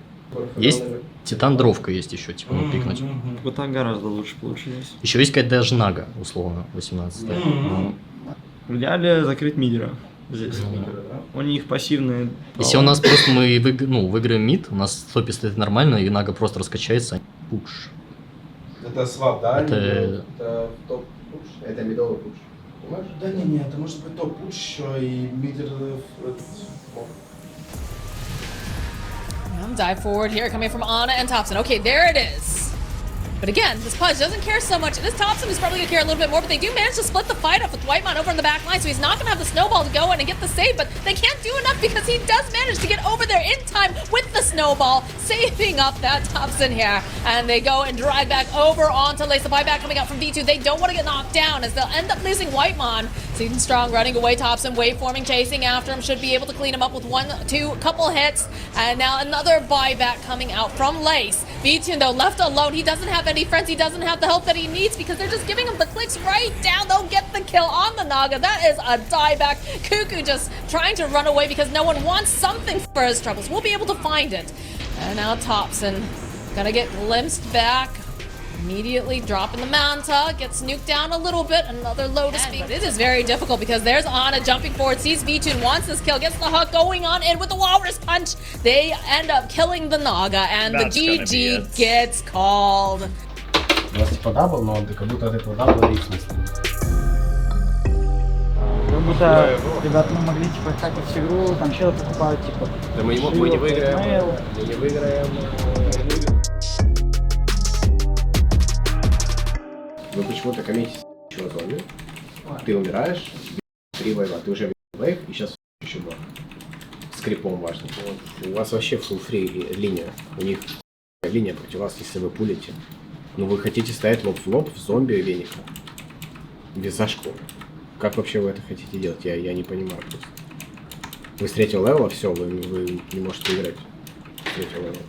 Есть Титан Дровка есть еще, типа, ну, пикнуть. Вот так гораздо лучше получилось. Еще есть какая-то даже Нага, условно, 18-я. В идеале закрыть мидера здесь. У них пассивные... Если у нас просто мы выиграем мид, у нас в топе стоит нормально, и Нага просто раскачается, пуш. Это свап, да? Это топ-пуш? Это мидовый пуш. Понимаешь? Да не, это может быть топ-пуш еще и мидер... Dive forward here, coming from Ana and Thompson. Okay, there it is. But again, this Pudge doesn't care so much. This Thompson is probably going to care a little bit more, but they do manage to split the fight up with Whitemon over in the back line, so he's not going to have the snowball to go in and get the save, but they can't do enough because he does manage to get over there in time with the snowball, saving up that Thompson here. And they go and drive back over onto Lace. The buyback coming out from V2. They don't want to get knocked down as they'll end up losing Whitemon. Season Strong running away, Thompson waveforming, chasing after him, should be able to clean him up with couple hits. And now another buyback coming out from Lace. V2 though left alone, he doesn't have any friends, he doesn't have the help that he needs because they're just giving him the clicks right down. They'll get the kill on the Naga. That is a dieback. Cuckoo just trying to run away because no one wants something for his troubles. We'll be able to find it. And now Thompson gonna get glimpsed back. Immediately dropping the Manta, gets nuked down a little bit. Another Lotus beam. But it is very difficult because there's Ana jumping forward, sees V2, wants this kill, gets the hook going on in with the Walrus Punch. They end up killing the Naga, and the GG gets called. У нас типа дабл, но как будто от этого дабла рейс не стоит. Как будто ребята могли типа хакать всю игру, там челы покупают типа. Да мы не выиграем. Мы не выиграем. Вы почему-то коммитите с зомби. Ты умираешь, 3 вейва, ты уже вейв, и сейчас еще 2. С крипом важно. У вас вообще full free линия. У них линия против вас, если вы пулите. Но вы хотите стоять лоб в лоб в зомби веника. Без зашку. Как вообще вы это хотите делать? Я не понимаю просто. Вы с 3-го левела, все, вы не можете играть с 3-го левела.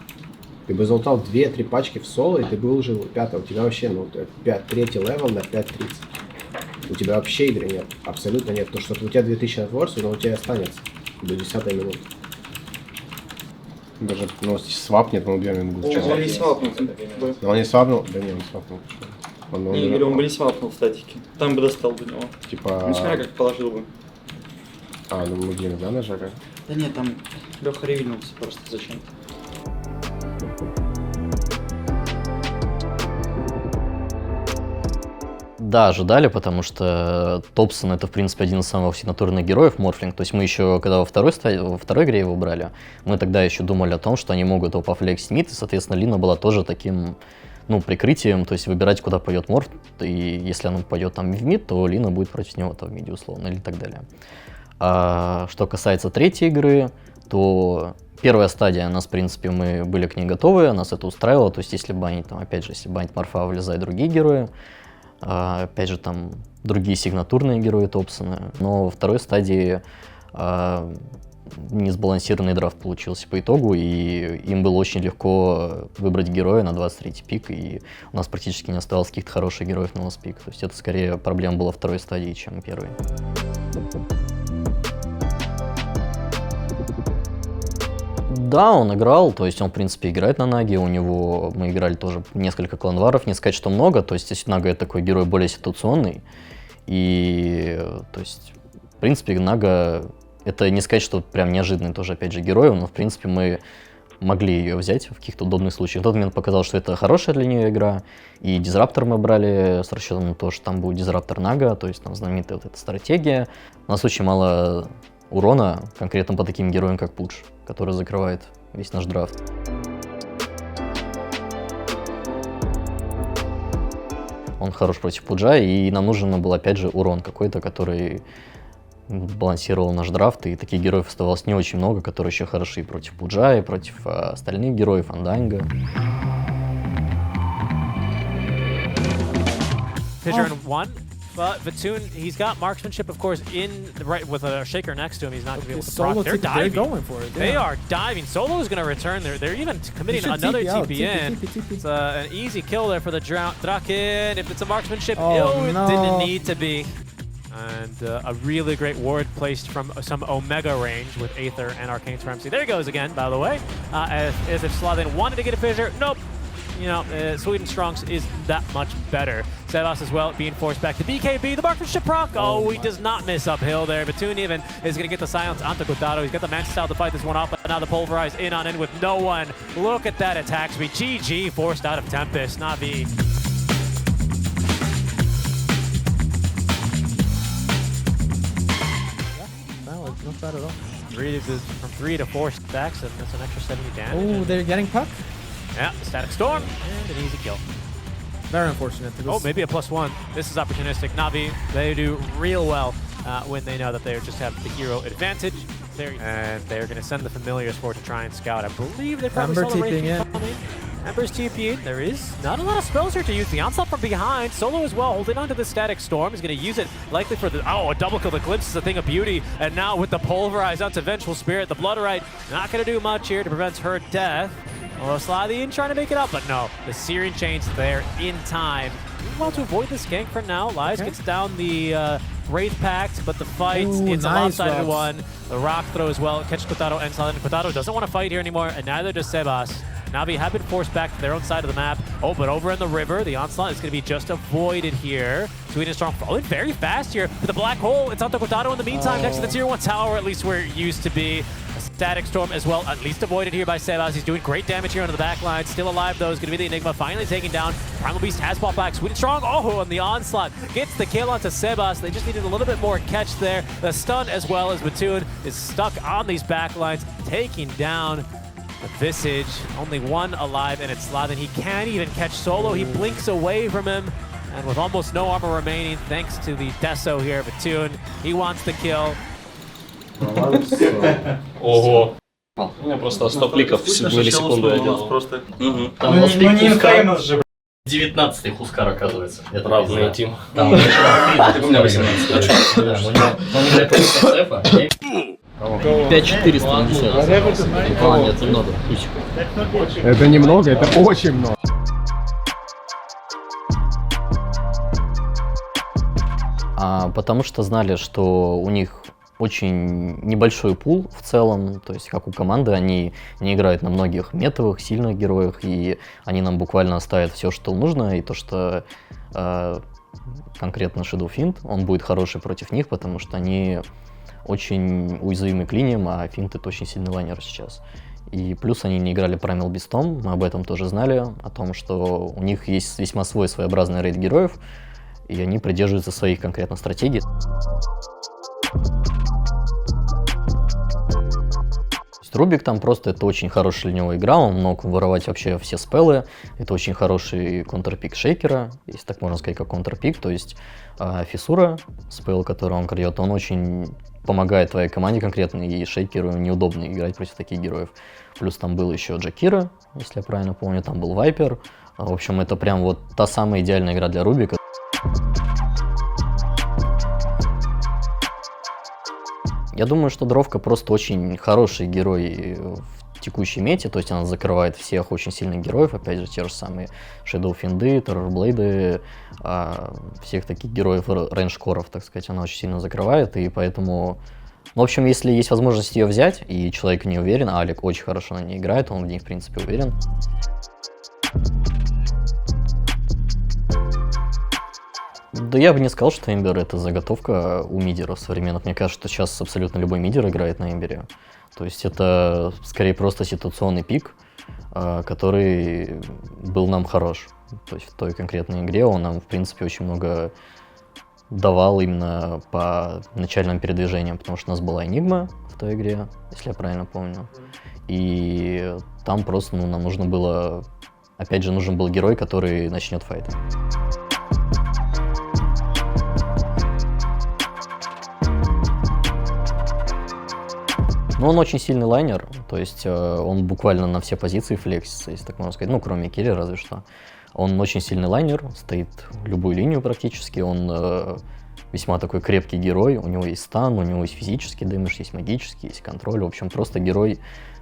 Ты бы залутал 2-3 пачки в соло, и ты был уже 5-го. У тебя вообще, 3-й левел на 5.30. У тебя вообще игры нет. Абсолютно нет. То, что у тебя 2000 на творце, но у тебя останется до 10-й минуты. Даже, свап нет, мы убьем ему. Он не свапнул. Он не свапнул? Да не, он свапнул. Он бы не свапнул в статике. Там бы достал до него. Типа... Ну, смотря как положил бы. А, ну мы Дину, да, нажали? Да нет, там Леха ревильнулся просто зачем-то. Да, ожидали, потому что Топсон это, в принципе, один из самых сигнатурных героев Морфлинг. То есть мы еще, когда во второй игре его брали, мы тогда еще думали о том, что они могут его пофлексить мид, и, соответственно, Лина была тоже таким, ну, прикрытием, то есть выбирать, куда пойдет Морф, и если она пойдет там в мид, то Лина будет против него там в миде, условно, или так далее. А что касается третьей игры, то первая стадия, нас, в принципе, мы были к ней готовы, нас это устраивало, то есть если банить, там, опять же, если банить Морфа, влезают другие герои, опять же, там другие сигнатурные герои Топсона, но во второй стадии несбалансированный драфт получился по итогу, и им было очень легко выбрать героя на 23-й пик, и у нас практически не осталось каких-то хороших героев на ласт пик. То есть это скорее проблема была второй стадии, чем первой. Да, он играл, то есть он, в принципе, играет на Наге, у него, мы играли тоже несколько кланваров, не сказать, что много, то есть Нага это такой герой более ситуационный, и, то есть, в принципе, Нага, это не сказать, что прям неожиданный тоже, опять же, герой, но, в принципе, мы могли ее взять в каких-то удобных случаях. В тот момент показал, что это хорошая для нее игра, и Дизраптор мы брали с расчетом на то, что там будет Дизраптор Нага, то есть там знаменитая вот эта стратегия. У нас очень мало урона, конкретно по таким героям, как Пудж, который закрывает весь наш драфт. Он хорош против Пуджа, и нам нужен был, опять же, урон какой-то, который балансировал наш драфт, и таких героев оставалось не очень много, которые еще хороши и против Пуджа, и против остальных героев, Фанданга. Pitcher in one, but Vatoon, he's got marksmanship, of course, in the right with a shaker next to him. He's not going to be able to proc. They're diving. They're going for it. They are diving. Solo is going to return. They're even committing another TP in. It's an easy kill there for the Draken. If it's a marksmanship, it didn't need to be. And a really great ward placed from some Omega range with Aether and Arcane Supremacy. There he goes again, by the way. As if Slathen wanted to get a fissure. Nope. You know, Sweden Strong's is that much better. Sebas as well being forced back to BKB. The marksmanship proc. Oh, he does not miss uphill there. Batoon even is going to get the silence onto Kotaro. He's got the Mantis style to fight this one off, but now the Pulverize in on in with no one. Look at that attack speed. GG forced out of Tempest, Na'Vi. Not bad at all. From 3 to 4 stacks, and that's an extra 70 damage. Oh, they're getting puck? Yeah, Static Storm, and an easy kill. Very unfortunate. Oh, maybe a +1. This is opportunistic. Na'Vi, they do real well when they know that they just have the hero advantage. And they're going to send the Familiars for to try and scout. I believe they probably saw the Wraith coming. Ember's TP'd. There is not a lot of spells here to use. The onslaught from behind. Solo as well, holding onto the Static Storm. He's going to use it likely for the... Oh, a double kill. The Glimpse is a thing of beauty. And now with the Pulverize onto Vengeful Spirit, the Bloodrite not going to do much here to prevent her death. Well, Slathen trying to make it up, but no. The Searing Chain's there in time. Well, to avoid this gank for now, Lies gets down the Wraith Pact, but the fight, it's a lopsided one. The rock throw as well. Catch Kotaro and Slathen. Kotaro doesn't want to fight here anymore, and neither does Sebas. Na'Vi have been forced back to their own side of the map. Oh, but over in the river, the onslaught is going to be just avoided here. Sweden Strong falling very fast here for the black hole. It's onto Kotaro in the meantime, next to the tier 1 tower, at least where it used to be. A Static Storm as well, at least avoided here by Sebas. He's doing great damage here onto the back line. Still alive though, is going to be the Enigma, finally taken down. Primal Beast has bought back. Sweden Strong, oh, and the onslaught gets the kill onto Sebas. They just needed a little bit more catch there. The stun as well as Batoon is stuck on these back lines, taking down the Visage. Only one alive, and it's Slathen. He can't even catch Solo. He blinks away from him. And with almost no armor remaining, thanks to the Deso here, Batoon, he wants the kill. Ого. У меня просто 100 кликов в миллисекунду я делал. Там у нас Хускар, 19-й Хускар, оказывается. Это равный тим. Там у меня 18. Он играет против СФа. 5470. Нет, это много. Это немного, это очень много. Потому что знали, что у них очень небольшой пул в целом, то есть как у команды, они не играют на многих метовых, сильных героях, и они нам буквально оставят все, что нужно, и то, что конкретно Shadow Fiend, он будет хороший против них, потому что они очень уязвимы к линиям, а Финт это очень сильный лайнер сейчас. И плюс они не играли Primal Beast'ом, мы об этом тоже знали, о том, что у них есть весьма своеобразный рейд героев, и они придерживаются своих конкретно стратегий. Рубик там просто это очень хорошая линейная игра, он мог воровать вообще все спеллы, это очень хороший контрпик Шейкера, если так можно сказать, как контрпик, то есть Фиссура, спелл, который он крадет, он очень помогает твоей команде конкретно, и Шейкеру неудобно играть против таких героев. Плюс там был еще Джакира, если я правильно помню, там был Вайпер, в общем, это прям вот та самая идеальная игра для Рубика. Я думаю, что Дровка просто очень хороший герой в текущей мете, то есть она закрывает всех очень сильных героев, опять же, те же самые Shadow Fiend, Terrorblade, всех таких героев рейндж-коров, так сказать, она очень сильно закрывает, и поэтому, в общем, если есть возможность ее взять, и человек не уверен, а Алик очень хорошо на ней играет, он в ней, в принципе, уверен. Да я бы не сказал, что Эмбер это заготовка у мидеров современных. Мне кажется, что сейчас абсолютно любой мидер играет на Эмбере. То есть это скорее просто ситуационный пик, который был нам хорош. То есть в той конкретной игре он нам, в принципе, очень много давал именно по начальным передвижениям, потому что у нас была Энигма в той игре, если я правильно помню. И там просто нам нужно было, опять же, нужен был герой, который начнет файт. Но он очень сильный лайнер, то есть он буквально на все позиции флексится, если так можно сказать, ну, кроме Кири разве что. Он очень сильный лайнер, стоит любую линию практически, он весьма такой крепкий герой, у него есть стан, у него есть физический дэмэдж, есть магический, есть контроль, в общем, просто герой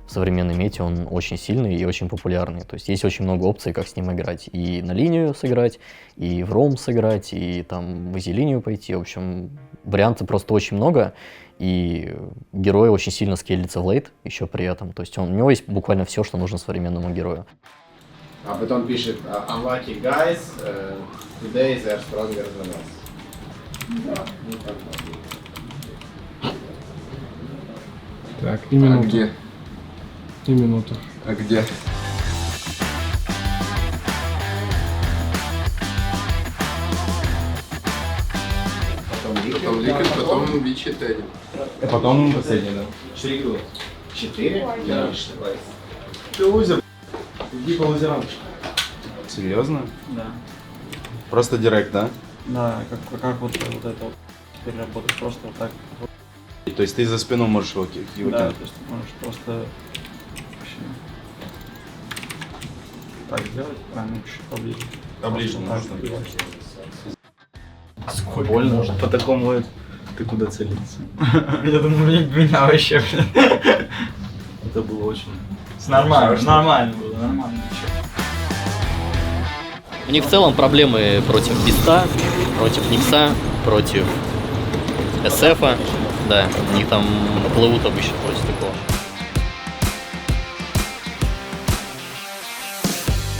в современной мете, он очень сильный и очень популярный, то есть есть очень много опций, как с ним играть, и на линию сыграть, и в роум сыграть, и там в изи-линию пойти, в общем, вариантов просто очень много. И герой очень сильно скейлится в лейт еще при этом. То есть у него есть буквально все, что нужно современному герою. А потом пишет unlucky guys, today they are stronger than us. Так, и минуту. А где? И минуту. А где? Потом Ликвид, потом V4. А потом последний, да. 4 игры. 4? Да. Ты лузер. Иди по лузерам. Серьезно? Да. Просто директ, да? Да, как вот это вот теперь работает просто вот так. То есть ты за спину можешь его Да, кинуть? то есть ты можешь просто вообще так сделать, прям чуть поближе. Поближе Просто можно. Так. Больно. По такому ты куда целился? Я думаю, меня вообще. Это было очень... Нормально было, нормально. У них в целом проблемы против Биста, против Никса, против СФа. Да, у них там плывут обычно против такого.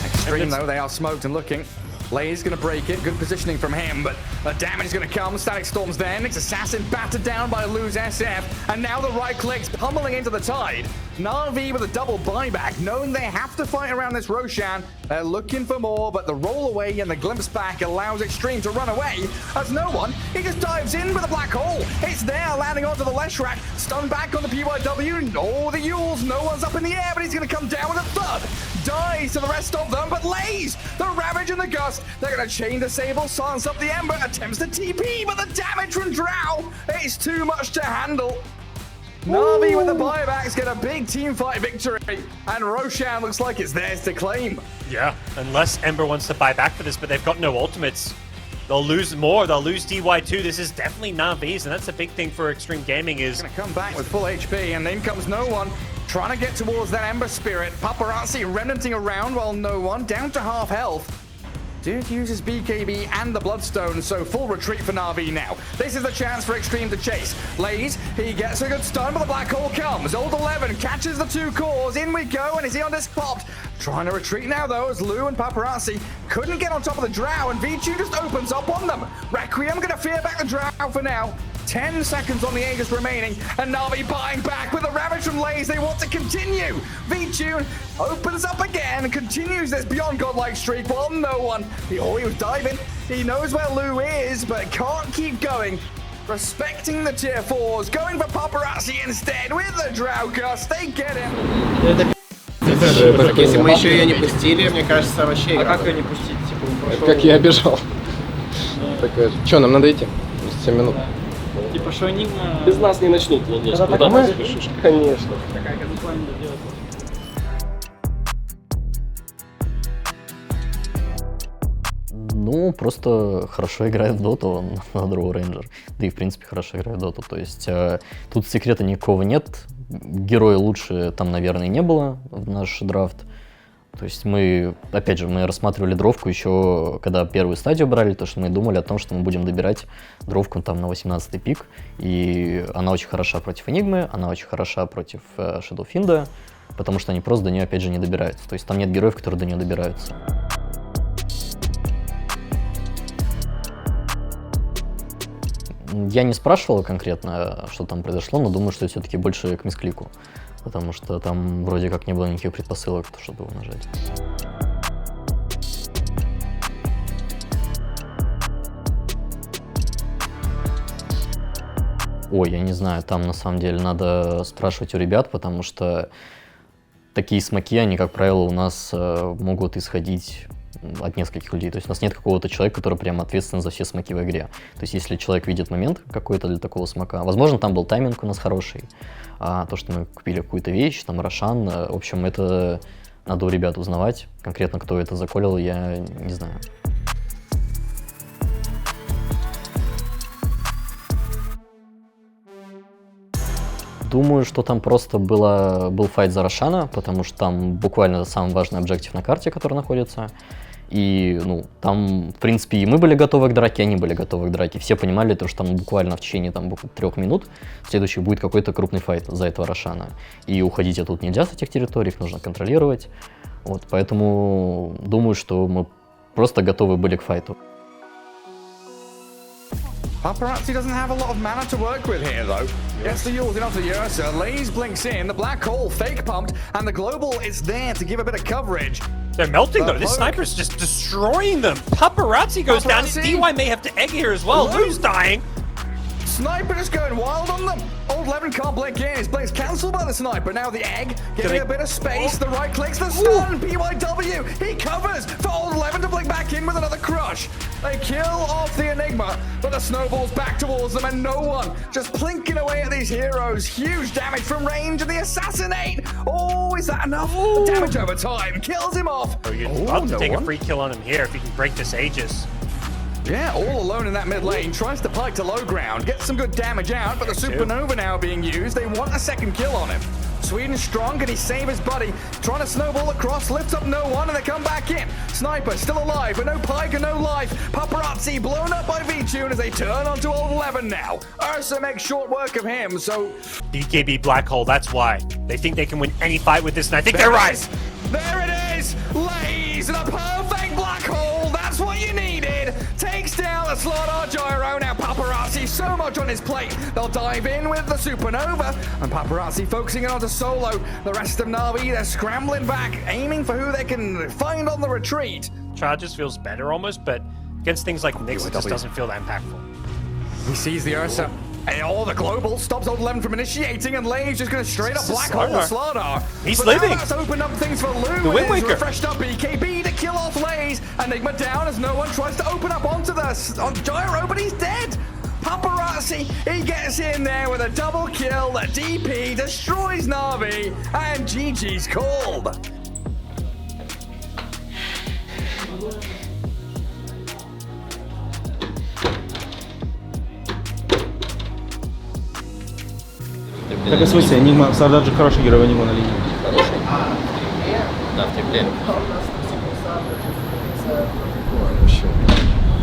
Extreme though, they are smoked and looking. Lay's gonna break it, good positioning from him, but the damage is gonna come. Static Storm's there, Nick's Assassin battered down by Lose SF, and now the right clicks pummeling into the tide. Na'Vi with a double buyback, knowing they have to fight around this Roshan. They're looking for more, but the roll away and the glimpse back allows Extreme to run away. As no one, he just dives in with a black hole. It's there, landing onto the Leshrac, stun back on the PYW. Oh, the Yules, no one's up in the air, but he's gonna come down with a thud. Dies to the rest of them, but Lays, the Ravage and the Gust, they're gonna chain Disable, silence up the Ember, attempts to TP, but the damage from Drow, it's too much to handle. Na'Vi with the buybacks get a big team fight victory, and Roshan looks like it's theirs to claim. Yeah, unless Ember wants to buy back for this, but they've got no ultimates. They'll lose more, they'll lose DY2, this is definitely Na'Vi's, and that's a big thing for Extreme Gaming is... Gonna come back with full HP, and in comes No One, trying to get towards that Ember Spirit. Paparazzi remnanting around while No One down to half health. Dude uses BKB and the Bloodstone, so full retreat for Na'Vi now. This is the chance for Extreme to chase. Lays, he gets a good stun, but the Black Hole comes. Old 11 catches the two cores. In we go, and is he on this popped? Trying to retreat now, though, as Lou and Paparazzi couldn't get on top of the Drow, and Vichu just opens up on them. Requiem gonna fear back the Drow for now. 10 seconds on the Aegis remaining, and Na'Vi buying back with the Ravage from Lays. They want to continue. VTune opens up again and continues this beyond godlike streak while no one. He was diving. He knows where Lou is, but can't keep going. Respecting the tier 4s, going for Paparazzi instead with the Draugust. They get him. Так если мы еще ее не пустили, мне кажется, вообще игра. А как ее не пустить? Типа, Как я бежал. Такая же. Че, нам надо идти? 7 минут. Типа, что Enigma... Без нас не начнут Владос. Куда ты спешишь? Конечно. Такая казуальная делать. Ну, просто хорошо играет в доту, он на Draw Ranger. Да и, в принципе, хорошо играет в доту. То есть тут секрета никакого нет. Героя лучше там, наверное, не было в наш драфт. То есть мы, опять же, мы рассматривали дровку еще, когда первую стадию брали, то что мы думали о том, что мы будем добирать дровку там на 18-й пик. И она очень хороша против Энигмы, она очень хороша против Shadowfiend, потому что они просто до нее, опять же, не добираются. То есть там нет героев, которые до нее добираются. Я не спрашивал конкретно, что там произошло, но думаю, что все-таки больше к мисклику. Потому что там вроде как не было никаких предпосылок, чтобы его нажать. Ой, я не знаю, там на самом деле надо спрашивать у ребят, потому что такие смоки, они, как правило, у нас могут исходить от нескольких людей. То есть у нас нет какого-то человека, который прям ответственен за все смоки в игре. То есть если человек видит момент какой-то для такого смока, возможно, там был тайминг у нас хороший, а то, что мы купили какую-то вещь, там, Рошан, в общем, это надо у ребят узнавать. Конкретно, кто это заколил, я не знаю. Думаю, что там просто был файт за Рошана, потому что там буквально самый важный объектив на карте, который находится. И, ну, там, в принципе, и мы были готовы к драке, и они были готовы к драке. Все понимали, то, что там буквально в течение 3 минут следующий будет какой-то крупный файт за этого Рошана. И уходить оттуда нельзя с этих территорий, их нужно контролировать. Вот, поэтому думаю, что мы просто готовы были к файту. Paparazzi doesn't have a lot of mana to work with here, though. Gets the Yules into the Ursa. Lays blinks in. The black hole fake pumped, and the global is there to give a bit of coverage. They're melting though. This sniper's just destroying them. Paparazzi goes down. DY may have to egg here as well. Lou's dying. Sniper just going wild on them. Old Levin can't blink in. His blink's cancelled by the sniper. Now the egg getting a bit of space. The right clicks the stun. PYW. He covers for Old Levin to blink back in with another crush. They kill off the Enigma, but the snowball's back towards them, and no one just plinking away at these heroes. Huge damage from range, and the assassinate. Oh, is that enough? Damage over time kills him off. You're about to take a free kill on him here if he can break this Aegis. Yeah, all alone in that mid lane, tries to pike to low ground, gets some good damage out, but the Supernova now being used, they want a second kill on him. Sweden strong, can he save his buddy? Trying to snowball across, lifts up no one, and they come back in. Sniper still alive, but no pike and no life. Paparazzi blown up by VTune as they turn onto Old 11 now. Ursa makes short work of him, so... BKB Black Hole, that's why. They think they can win any fight with this, and I think they're right. There it is! Lays in a perfect black hole, that's what you needed! Takes down the Slardar Gyro, now Paparazzi so much on his plate, they'll dive in with the Supernova, and Paparazzi focusing in onto Solo. The rest of Na'Vi, they're scrambling back, aiming for who they can find on the retreat. Charges feels better almost, but against things like Nyx, it just doesn't feel that impactful. He sees the Ursa. And the global stops Old 11 from initiating, and Lane's just going to straight up black hole the Slardar. He's but living. Now that's opened up things for Lou. The Wind Waker. Refreshed up BKB to kill off Lays. Enigma down as no one tries to open up onto the Gyro, but he's dead. Paparazzi, he gets in there with a double kill. The DP destroys Na'Vi, and GG's called. Так и в смысле, Enigma, Сардар же хороший герой, Enigma на линии. Хороший. Да, в тепле.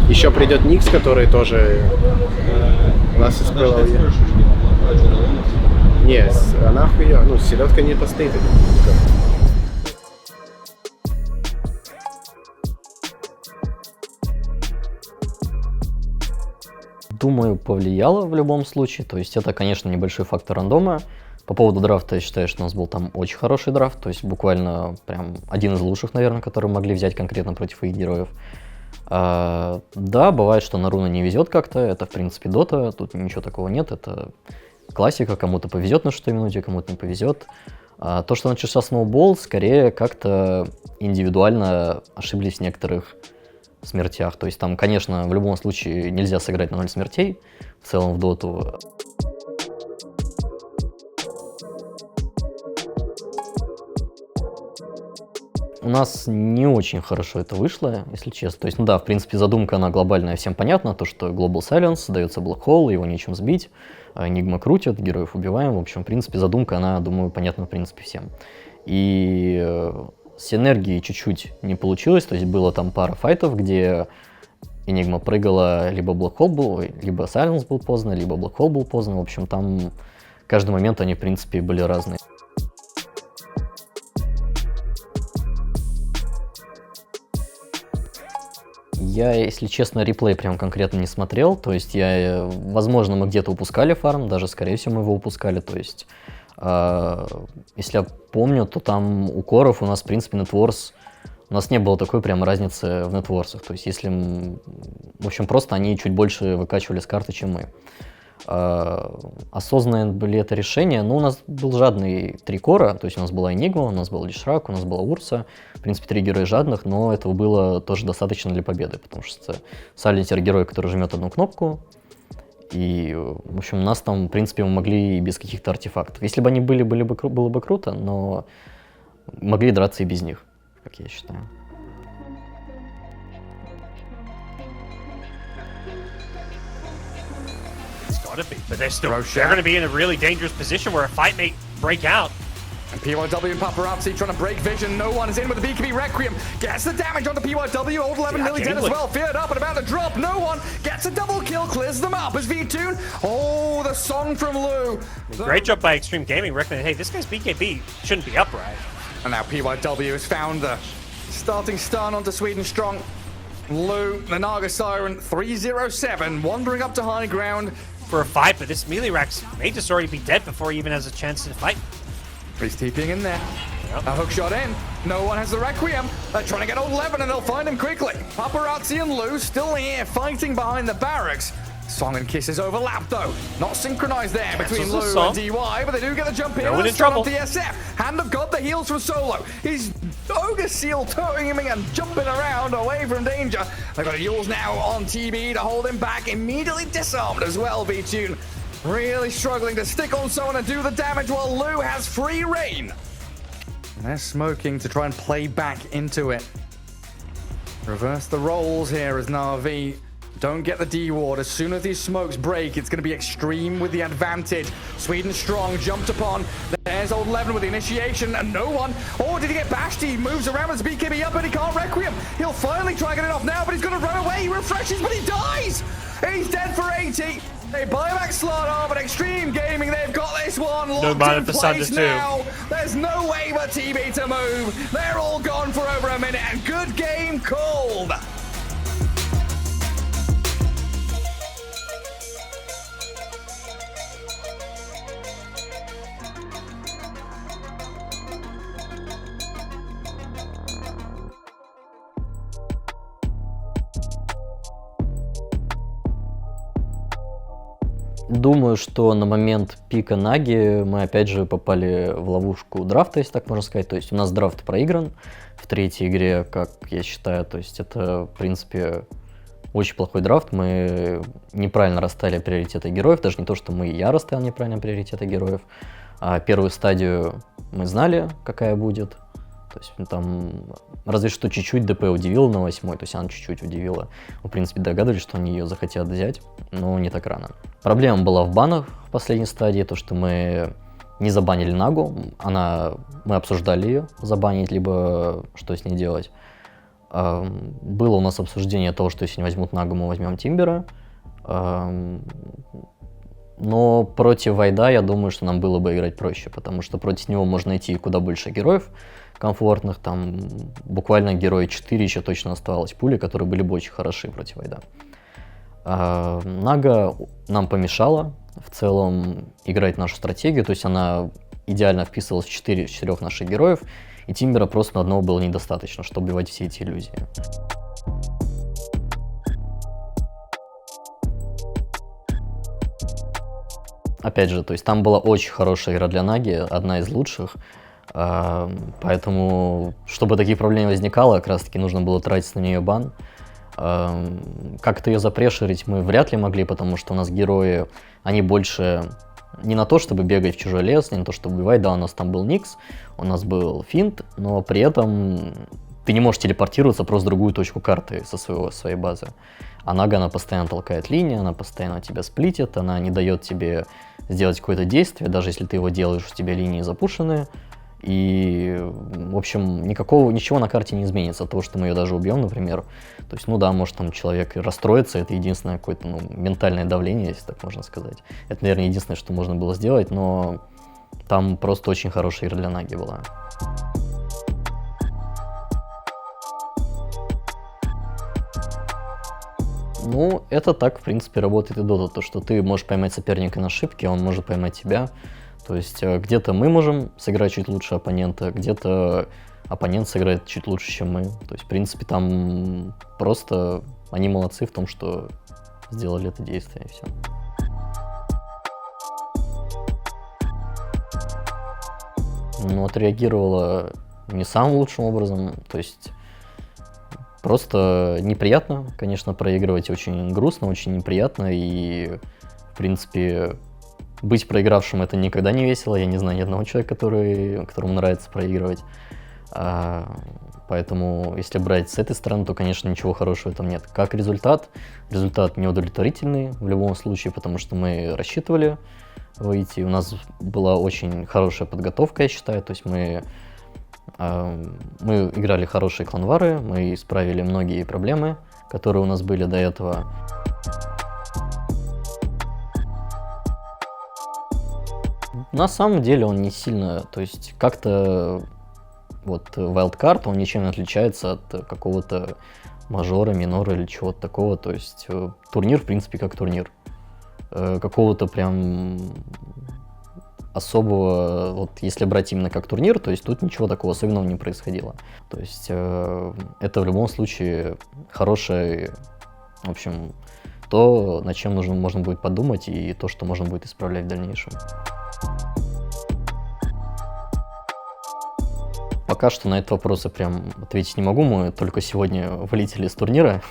Еще придет Никс, который тоже у нас из ПЛ. Нет, она хуя, ну, селедка не постоит. думаю, повлияло в любом случае. То есть это, конечно, небольшой фактор рандома. По поводу драфта, я считаю, что у нас был там очень хороший драфт. То есть буквально прям один из лучших, наверное, который могли взять конкретно против их героев. Да, бывает, что на руну не везет как-то. Это, в принципе, дота. Тут ничего такого нет. Это классика. Кому-то повезет на 6 минуте, кому-то не повезет. То, что начался сноубол, скорее как-то индивидуально ошиблись в некоторых смертях. То есть там, конечно, в любом случае нельзя сыграть на 0 смертей в целом в доту. У нас не очень хорошо это вышло, если честно. То есть, ну да, в принципе, задумка, она глобальная, всем понятна. То, что Global Silence, дается Black Hole, его нечем сбить. Enigma крутит, героев убиваем. В общем, в принципе, задумка, она, думаю, понятна, в принципе, всем. И с энергией чуть-чуть не получилось. То есть, было там пара файтов, где Enigma прыгала, либо Black Hole был, либо Silence был поздно, либо Black Hole был поздно. В общем, там каждый момент они, в принципе, были разные. Я, если честно, реплей прям конкретно не смотрел, то есть возможно, мы где-то упускали фарм, даже, скорее всего, мы его упускали, то есть, если я помню, то там у коров у нас, в принципе, нетворс, у нас не было такой прям разницы в нетворсах, то есть, если, в общем, просто они чуть больше выкачивали с карты, чем мы. Осознанное были это решение, но у нас был жадный 3 кора, то есть у нас была Enigma, у нас был Лишрак, у нас была Урса, в принципе 3 героя жадных, но этого было тоже достаточно для победы, потому что Сайлентер герой, который жмет одну кнопку, и, в общем, у нас там, в принципе, мы могли и без каких-то артефактов. Если бы они были, было бы круто, но могли драться и без них, как я считаю. But they're going to be in a really dangerous position where a fight may break out. And PYW and Paparazzi trying to break vision. No one is in with the BKB Requiem. Gets the damage onto PYW. Old 11 nearly dead as well. Feared up and about to drop. No one gets a double kill. Clears them up as V-Tune. Oh, the song from Lou. Great job by Extreme Gaming. Recommended, hey, this guy's BKB shouldn't be upright. And now PYW has found the starting stun onto Sweden Strong. Lou, the Naga Siren, 307, wandering up to high ground. For a fight, but this melee Rex may just already be dead before he even has a chance to fight. He's TPing in there. Yep. A hook shot in. No one has the Requiem. They're trying to get old 11 and they'll find him quickly. Paparazzi and Lou still here fighting behind the barracks. Song and Kisses overlap though. Not synchronized there between Lou and DY, but they do get the jump in. In trouble. The SF. Hand of God, the heals from Solo. He's Ogre Seal towing him and jumping around away from danger. They've got Yules now on TB to hold him back. Immediately disarmed as well, V-Tune. Really struggling to stick on someone and do the damage while Lou has free reign. And they're smoking to try and play back into it. Reverse the roles here as Na'Vi don't get the D-Ward. As soon as these smokes break, it's going to be Extreme with the advantage. Sweden Strong jumped upon. There's old 11 with the initiation and no one. Oh, did he get bashed? He moves around with his BKB up, but he can't Requiem. He'll finally try and get it off now, but he's going to run away. He refreshes, but he dies. He's dead for 80. They buy back Slardar, but Extreme Gaming, they've got this one locked in place now. There's no way for TB to move. They're all gone for over a minute, and good game called. Думаю, что на момент пика Наги мы опять же попали в ловушку драфта, если так можно сказать. То есть у нас драфт проигран в 3-й игре, как я считаю. То есть это, в принципе, очень плохой драфт. Мы неправильно расставили приоритеты героев. Даже не то, что я расставил неправильно приоритеты героев. А первую стадию мы знали, какая будет. То есть там разве что чуть-чуть ДП удивила на 8-й, то есть она чуть-чуть удивила. Мы, в принципе, догадывались, что они ее захотят взять, но не так рано. Проблема была в банах в последней стадии, то что мы не забанили Нагу, мы обсуждали ее забанить, либо что с ней делать. Было у нас обсуждение того, что если не возьмут Нагу, мы возьмем Тимбера. Но против Вайда, я думаю, что нам было бы играть проще, потому что против него можно найти куда больше героев комфортных, там буквально герои 4 еще точно оставалось пули, которые были бы очень хороши против Вайда. Нага нам помешала в целом играть нашу стратегию, то есть она идеально вписывалась в 4 наших героев, и Тимбера просто одного было недостаточно, чтобы убивать все эти иллюзии. Опять же, то есть там была очень хорошая игра для Наги, одна из лучших, поэтому, чтобы таких проблем не возникало, как раз таки нужно было тратить на нее бан. Как-то ее запрешерить мы вряд ли могли, потому что у нас герои, они больше не на то, чтобы бегать в чужой лес, не на то, чтобы убивать, да, у нас там был Никс, у нас был Финт, но при этом ты не можешь телепортироваться просто в другую точку карты со своей базы. А Нага, она постоянно толкает линии, она постоянно тебя сплитит, она не дает тебе сделать какое-то действие, даже если ты его делаешь, у тебя линии запушены. И, в общем, ничего на карте не изменится от того, что мы ее даже убьем, например. То есть, ну да, может там человек расстроится, это единственное какое-то ментальное давление, если так можно сказать. Это, наверное, единственное, что можно было сделать, но там просто очень хорошая игра для Наги была. Ну, это так, в принципе, работает и Dota, то, что ты можешь поймать соперника на ошибке, он может поймать тебя. То есть где-то мы можем сыграть чуть лучше оппонента, где-то оппонент сыграет чуть лучше, чем мы. То есть, в принципе, там просто они молодцы в том, что сделали это действие, и все. Ну, отреагировала не самым лучшим образом, то есть просто неприятно, конечно, проигрывать, очень грустно, очень неприятно, и, в принципе, быть проигравшим — это никогда не весело. Я не знаю ни одного человека, которому нравится проигрывать. Поэтому, если брать с этой стороны, то, конечно, ничего хорошего в этом нет. Как результат неудовлетворительный в любом случае, потому что мы рассчитывали выйти. У нас была очень хорошая подготовка, я считаю. То есть мы играли хорошие кланвары, мы исправили многие проблемы, которые у нас были до этого. На самом деле он не сильно, то есть как-то вот Wildcard, он ничем не отличается от какого-то мажора, минора или чего-то такого, то есть турнир, в принципе, как турнир. Какого-то прям особого, вот если брать именно как турнир, то есть тут ничего такого особенного не происходило. То есть это в любом случае хорошее, в общем, то, над чем можно будет подумать, и то, что можно будет исправлять в дальнейшем. Пока что на этот вопрос я прям ответить не могу, мы только сегодня вылетели с турнира,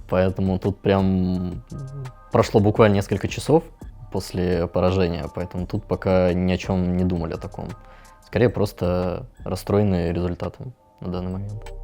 поэтому тут прям прошло буквально несколько часов после поражения, поэтому тут пока ни о чем не думали о таком. Скорее просто расстроены результатом на данный момент.